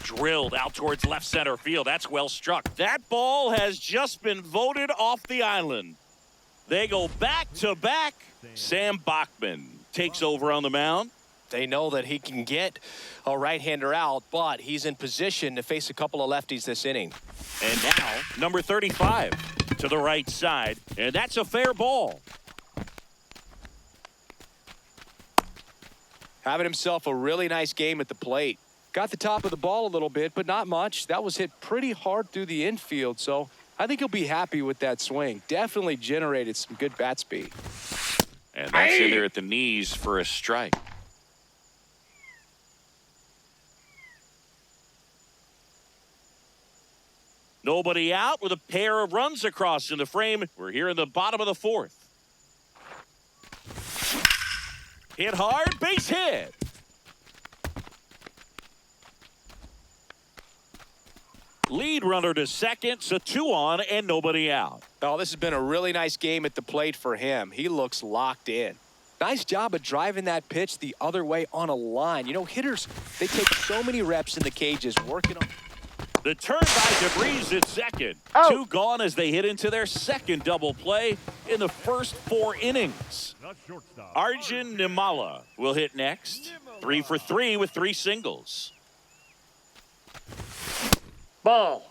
Drilled out towards left center field. That's well struck. That ball has just been voted off the island. They go back to back. Sam Bachman takes over on the mound. They know that he can get a right-hander out, but he's in position to face a couple of lefties this inning. And now, number 35 to the right side. And that's a fair ball. Having himself a really nice game at the plate. Got the top of the ball a little bit, but not much. That was hit pretty hard through the infield, so I think he'll be happy with that swing. Definitely generated some good bat speed. And that's in there at the knees for a strike. Nobody out with a pair of runs across in the frame. We're here in the bottom of the 4th. Hit hard, base hit. Lead runner to second, so 2 on and nobody out. Oh, this has been a really nice game at the plate for him. He looks locked in. Nice job of driving that pitch the other way on a line. You know, hitters, they take so many reps in the cages working on. The turn by DeVries at second. 2 gone as they hit into their second double play in the first 4 innings. The shortstop. Arjun Nimala will hit next. 3 for 3 with 3 singles. Ball.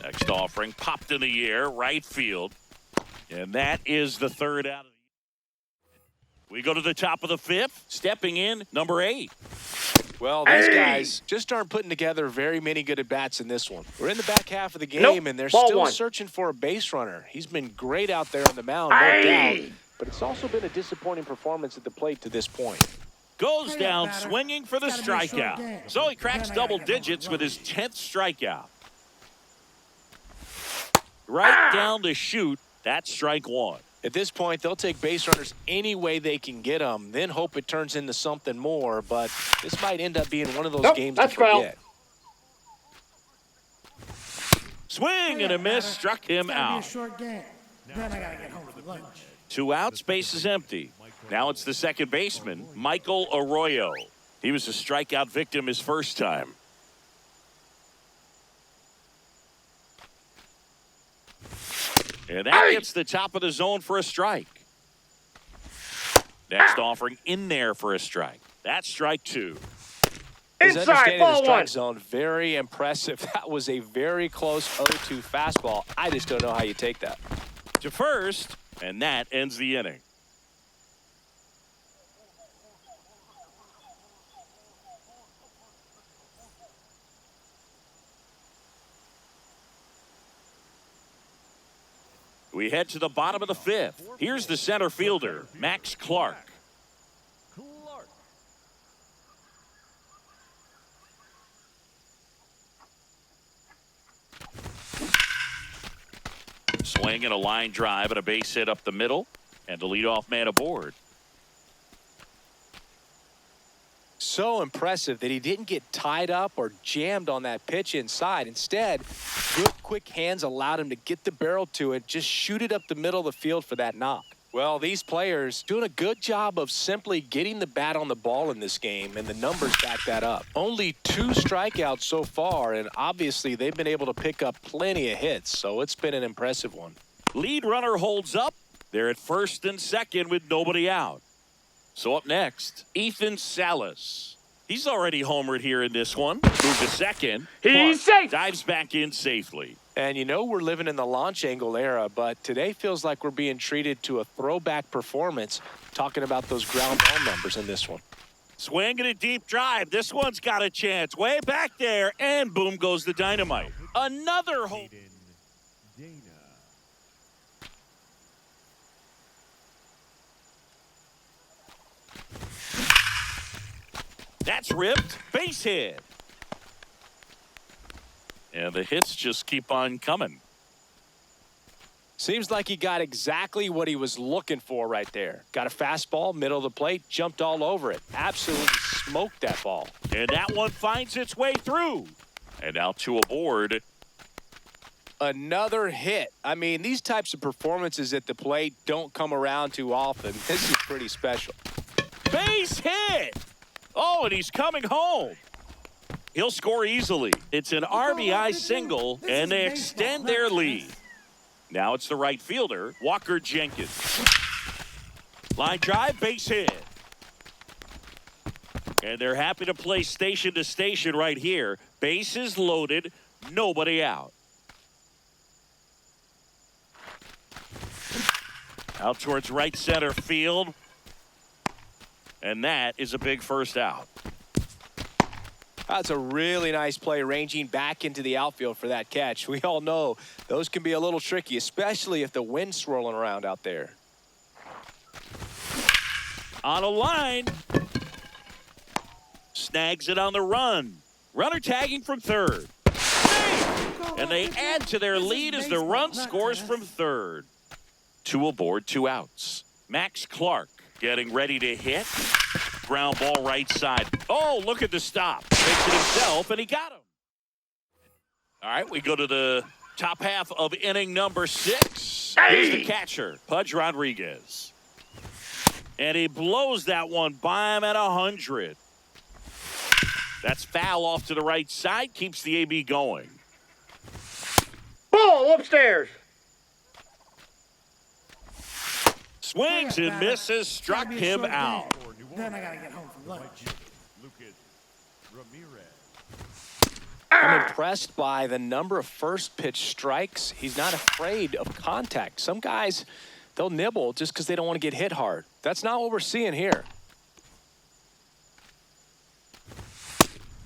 Next offering popped in the air, right field. And that is the third out of the. We go to the top of the 5th. Stepping in, number 8. Well, these guys just aren't putting together very many good at-bats in this one. We're in the back half of the game, and they're still searching for a base runner. He's been great out there on the mound, no doubt. But it's also been a disappointing performance at the plate to this point. Goes down swinging for the strikeout. So he cracks double digits with his 10th strikeout. Right down to shoot. That's strike 1. At this point, they'll take base runners any way they can get them, then hope it turns into something more. But this might end up being one of those games to forget. Swing and a miss, struck him It's gotta be a out. short game. Then I gotta get home for lunch. 2 outs, base is empty. Now it's the second baseman, Michael Arroyo. He was a strikeout victim his first time. And that gets the top of the zone for a strike. Next offering in there for a strike. That's strike 2. His Inside, understanding of ball the strike one. zone, very impressive. That was a very close 0-2 fastball. I just don't know how you take that. To first, and that ends the inning. We head to the bottom of the 5th. Here's the center fielder, Max Clark. Clark. Swing and a line drive and a base hit up the middle, and the leadoff man aboard. So impressive that he didn't get tied up or jammed on that pitch inside. Instead, good quick hands allowed him to get the barrel to it, just shoot it up the middle of the field for that knock. Well, these players doing a good job of simply getting the bat on the ball in this game, and the numbers back that up. Only 2 strikeouts so far, and obviously they've been able to pick up plenty of hits, so it's been an impressive one. Lead runner holds up. They're at first and second with nobody out. So up next, Ethan Salas. He's already homered here in this one. Move to second. He's Clark safe. dives back in safely. And you know we're living in the launch angle era, but today feels like we're being treated to a throwback performance, talking about those ground ball numbers in this one. Swing and a deep drive. This one's got a chance. Way back there, and boom goes the dynamite. Another home. Aiden Dana. That's ripped. Base hit. And the hits just keep on coming. Seems like he got exactly what he was looking for right there. Got a fastball, middle of the plate, jumped all over it. Absolutely smoked that ball. And that one finds its way through. And now 2 aboard. Another hit. I mean, these types of performances at the plate don't come around too often. This is pretty special. Base hit. Oh, and he's coming home. He'll score easily. It's an RBI single, and they extend their lead. Now it's the right fielder, Walker Jenkins. Line drive, base hit. And they're happy to play station to station right here. Bases loaded, nobody out. Out towards right center field. And that is a big first out. That's a really nice play, ranging back into the outfield for that catch. We all know those can be a little tricky, especially if the wind's swirling around out there. On a line. Snags it on the run. Runner tagging from third. And they add to their lead as the run scores from third. 2 aboard, 2 outs. Max Clark getting ready to hit. Ground ball right side. Oh, look at the stop. Makes it himself, and he got him. All right, we go to the top half of inning number 6. Here's the catcher, Pudge Rodriguez. And he blows that one by him at 100. That's foul off to the right side, keeps the AB going. Ball upstairs. Swings and misses, struck Gotta be a him short out. game. Then I gotta get home for lunch. Lucas Ramirez. I'm impressed by the number of first pitch strikes. He's not afraid of contact. Some guys, they'll nibble just because they don't want to get hit hard. That's not what we're seeing here.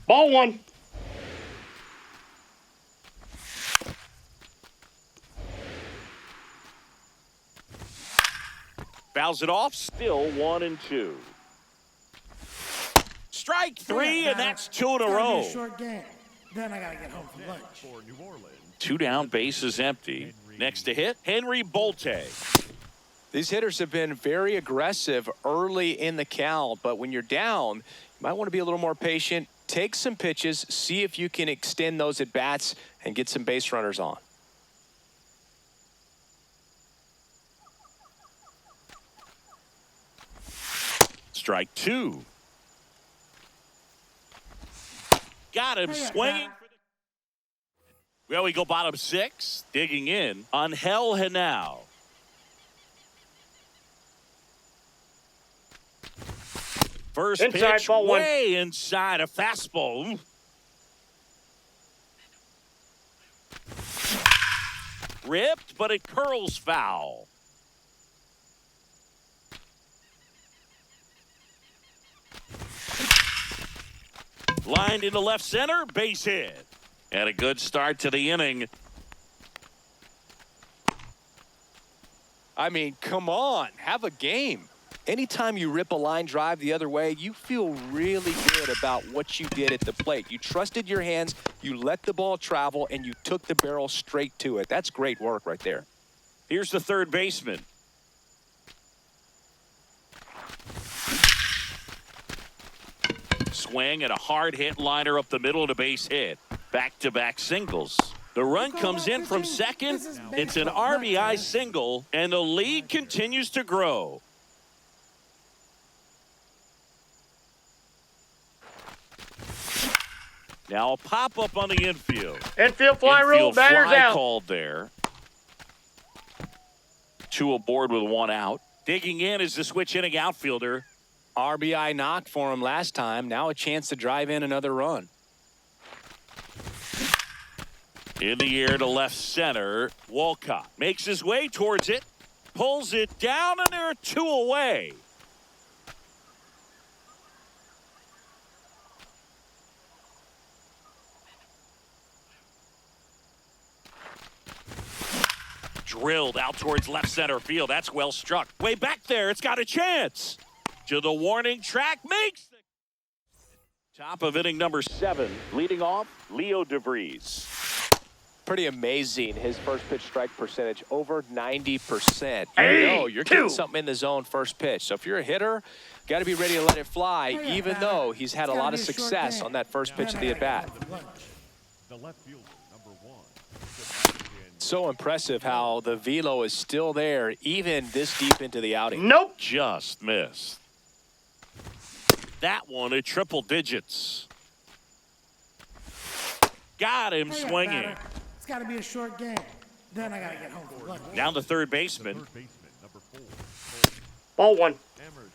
Ball one. Fouls it off, still 1-2. Strike 3, and that's 2 in a Gotta be row. a short game. Then I gotta get home for lunch. For New Orleans. 2 down, base is empty. Next to hit, Henry Bolte. These hitters have been very aggressive early in the count, but when you're down, you might want to be a little more patient, take some pitches, see if you can extend those at bats and get some base runners on. Strike two. Got him swinging. Well, we go bottom six. Digging in on Angel Henao. First Inside, pitch ball one. way inside, a fastball. Ripped, but it curls foul. Lined into left center, base hit. And a good start to the inning. I mean, come on, have a game. Anytime you rip a line drive the other way, you feel really good about what you did at the plate. You trusted your hands, you let the ball travel, and you took the barrel straight to it. That's great work right there. Here's the third baseman. Swing and a hard hit liner up the middle of the base hit. Back-to-back singles. The run comes in from second. It's an RBI single, and the lead continues to grow. Now a pop-up on the infield. Infield fly rule, batter's fly out. called there. Two aboard with one out. Digging in is the switch inning outfielder. RBI knock for him last time. Now a chance to drive in another run. In the air to left center. Walcott makes his way towards it. Pulls it down, and there are two away. Drilled out towards left center field. That's well struck. Way back there. It's got a chance. To the warning track. Makes the top of inning number 7. Leading off, Leo DeVries. Pretty amazing, his first pitch strike percentage, over 90%. Hey, You know you're getting two. something in the zone first pitch. So if you're a hitter, got to be ready to let it fly, Oh, yeah, even batter. though he's had a It's lot gotta of be a short success game. on that first pitch of the Then I gotta at-bat. get home for lunch. The left fielder, number 1. Sebastian So impressive how the velo is still there, even this deep into the outing. Nope. Just missed. That one at triple digits. Got him Oh, yeah, swinging. batter. It's got to be a short game. Then I got to get home for lunch. Down the third baseman. third baseman, number 4. Ball one. Emerson.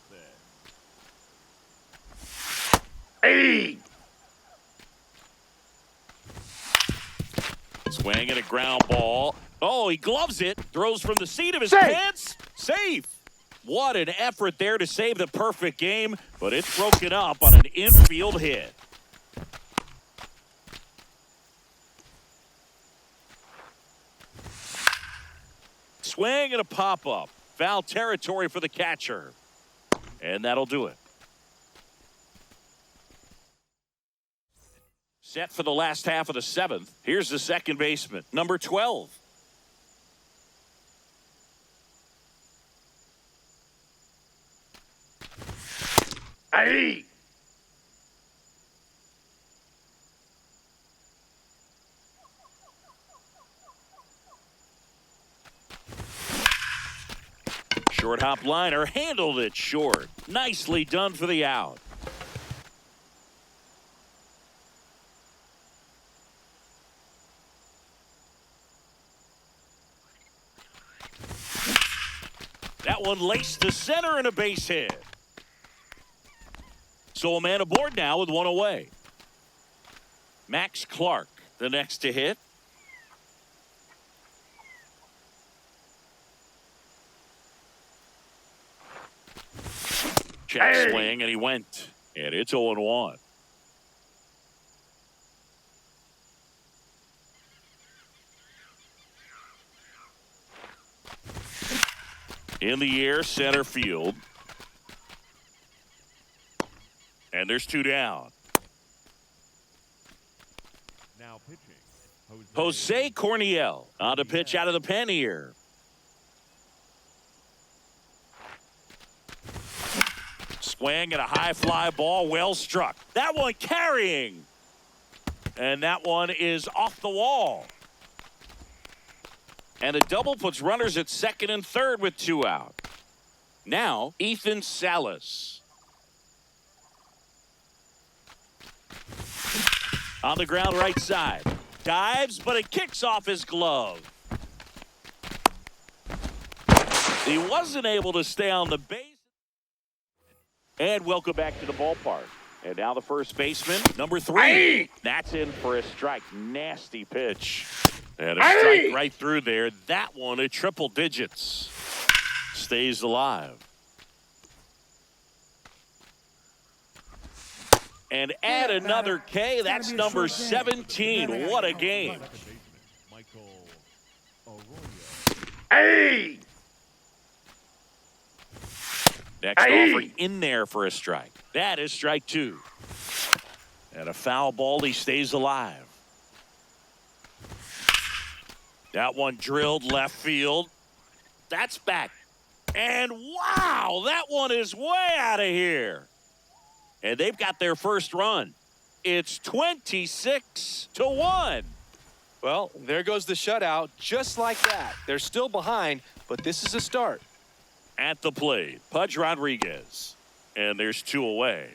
Hey. Swing and a ground ball. Oh, he gloves it. Throws from the seat of his Safe. pants. Safe. What an effort there to save the perfect game, but it's broken up on an infield hit. Swing and a pop-up. Foul territory for the catcher. And that'll do it. Set for the last half of the 7th. Here's the second baseman, number 12. Hey. Short hop liner handled it short. Nicely done for the out. That one laced to center and a base hit. So a man aboard now with one away. Max Clark, the next to hit. Check Hey. swing, and he went. And it's 0-1. In the air, center field. And there's two down. Now pitching. Jose Corniel on to pitch out of the pen here. Swing and a high fly ball, well struck. That one carrying. And that one is off the wall. And a double puts runners at second and third with 2 out. Now, Ethan Salas. On the ground right side. Dives, but it kicks off his glove. He wasn't able to stay on the base. And welcome back to the ballpark. And now the first baseman, number 3. That's in for a strike. Nasty pitch. And a strike right through there. That one at triple digits. Stays alive. And add another K. That's number 17. What a game. Michael Arroyo. Hey! Next offer in there for a strike. That is strike 2. And a foul ball. He stays alive. That one drilled left field. That's back. And wow, that one is way out of here. And they've got their first run. It's 26-1. Well, there goes the shutout. Just like that. They're still behind, but this is a start. At the plate, Pudge Rodriguez. And there's 2 away.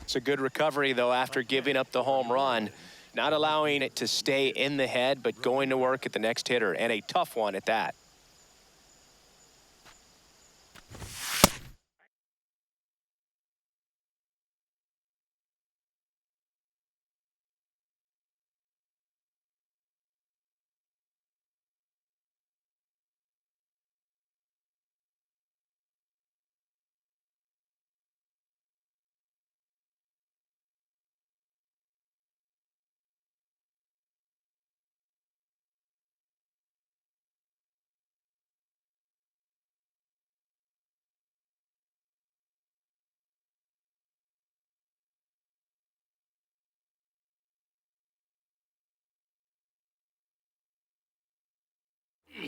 It's a good recovery, though, after giving up the home run. Not allowing it to stay in the head, but going to work at the next hitter, and a tough one at that.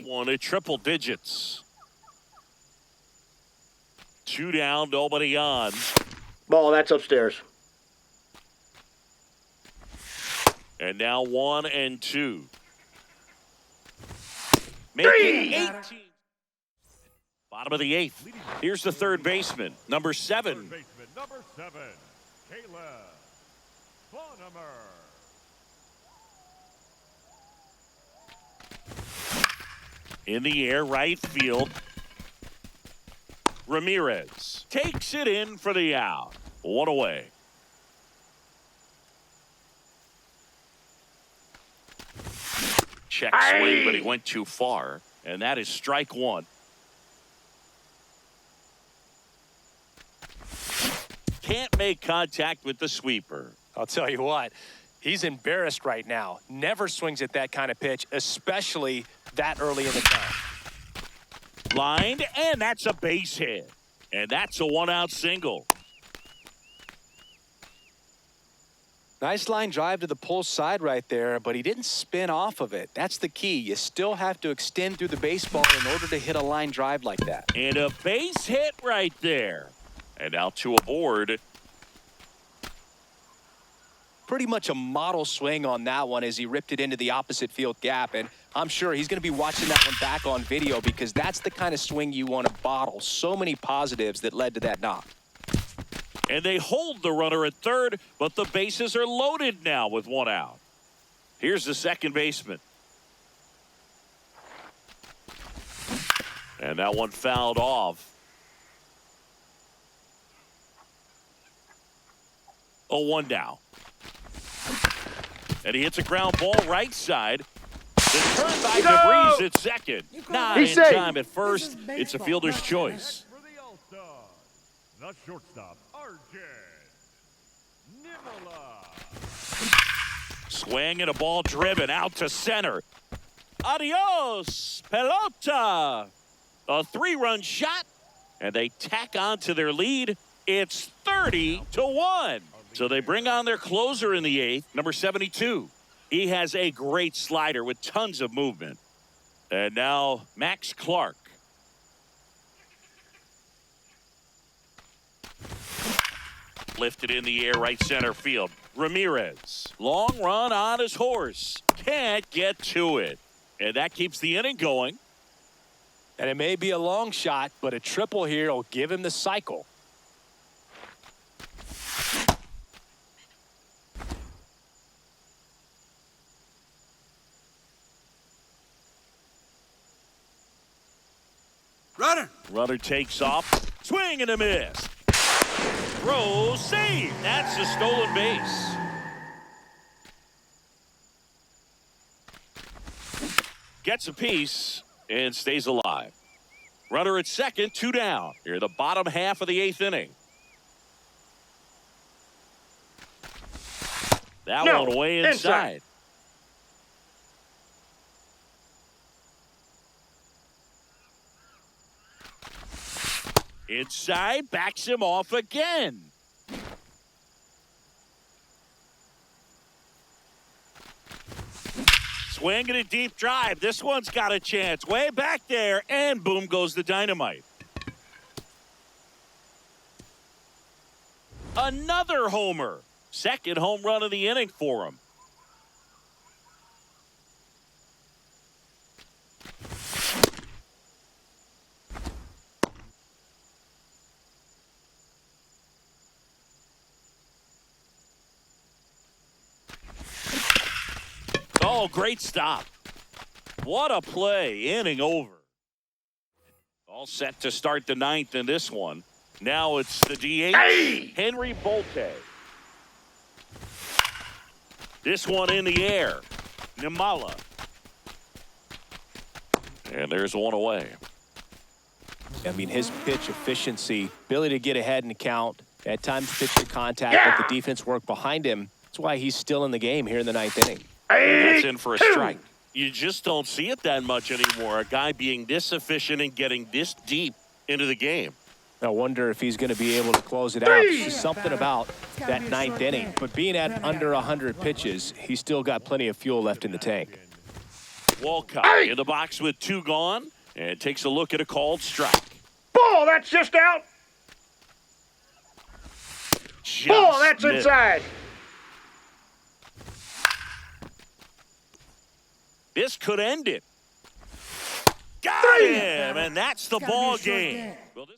One at triple digits. 2 down, nobody on. Ball, that's upstairs. And now 1 and 2. Making 18. Bottom of the 8th. Here's the third baseman, number 7. Third baseman, number 7, Caleb Bonhammer. In the air, right field. Ramirez takes it in for the out. 1 away. Check swing, but he went too far. And that is strike 1. Can't make contact with the sweeper. I'll tell you what, he's embarrassed right now. Never swings at that kind of pitch, especially that early in the count. Lined, and that's a base hit. And that's a 1-out single. Nice line drive to the pull side right there, but he didn't spin off of it. That's the key. You still have to extend through the baseball in order to hit a line drive like that. And a base hit right there. And now 2 aboard. Pretty much a model swing on that one as he ripped it into the opposite field gap. And I'm sure he's going to be watching that one back on video because that's the kind of swing you want to bottle. So many positives that led to that knock. And they hold the runner at third, but the bases are loaded now with 1 out. Here's the second baseman. And that one fouled off. 0-1 now. And he hits a ground ball right side. The turn by DeVries at second. Not in time at first. It's a fielder's choice. For the All-Star, the shortstop, Arjun Nimala. Swing and a ball driven out to center. Adios, pelota. A 3-run shot, and they tack on to their lead. It's 30-1. So they bring on their closer in the 8th, number 72. He has a great slider with tons of movement. And now Max Clark. Lifted in the air, right center field. Ramirez. Long run on his horse. Can't get to it. And that keeps the inning going. And it may be a long shot, but a triple here will give him the cycle. Runner takes off. Swing and a miss. Throw, save. That's a stolen base. Gets a piece and stays alive. Runner at second, 2 down. Here, the bottom half of the 8th inning. That one way inside. Inside, backs him off again. Swinging a deep drive. This one's got a chance. Way back there, and boom goes the dynamite. Another homer. Second home run of the inning for him. Oh, great stop. What a play. Inning over. All set to start the 9th in this one. Now it's the DH, Henry Bolte. This one in the air. Nimala. And there's one away. I mean, his pitch efficiency, ability to get ahead in the count, at times pitch to contact, let the defense work behind him. That's why he's still in the game here in the 9th inning. That's in for a strike. You just don't see it that much anymore. A guy being this efficient and getting this deep into the game. I wonder if he's going to be able to close it out. There's just something about that 9th inning. But being at under 100 pitches, he's still got plenty of fuel left in the tank. Walcott in the box with 2 gone and takes a look at a called strike. Ball, that's just out. Ball, that's missed. inside. This could end it. Got him, and that's the ball game. Well, this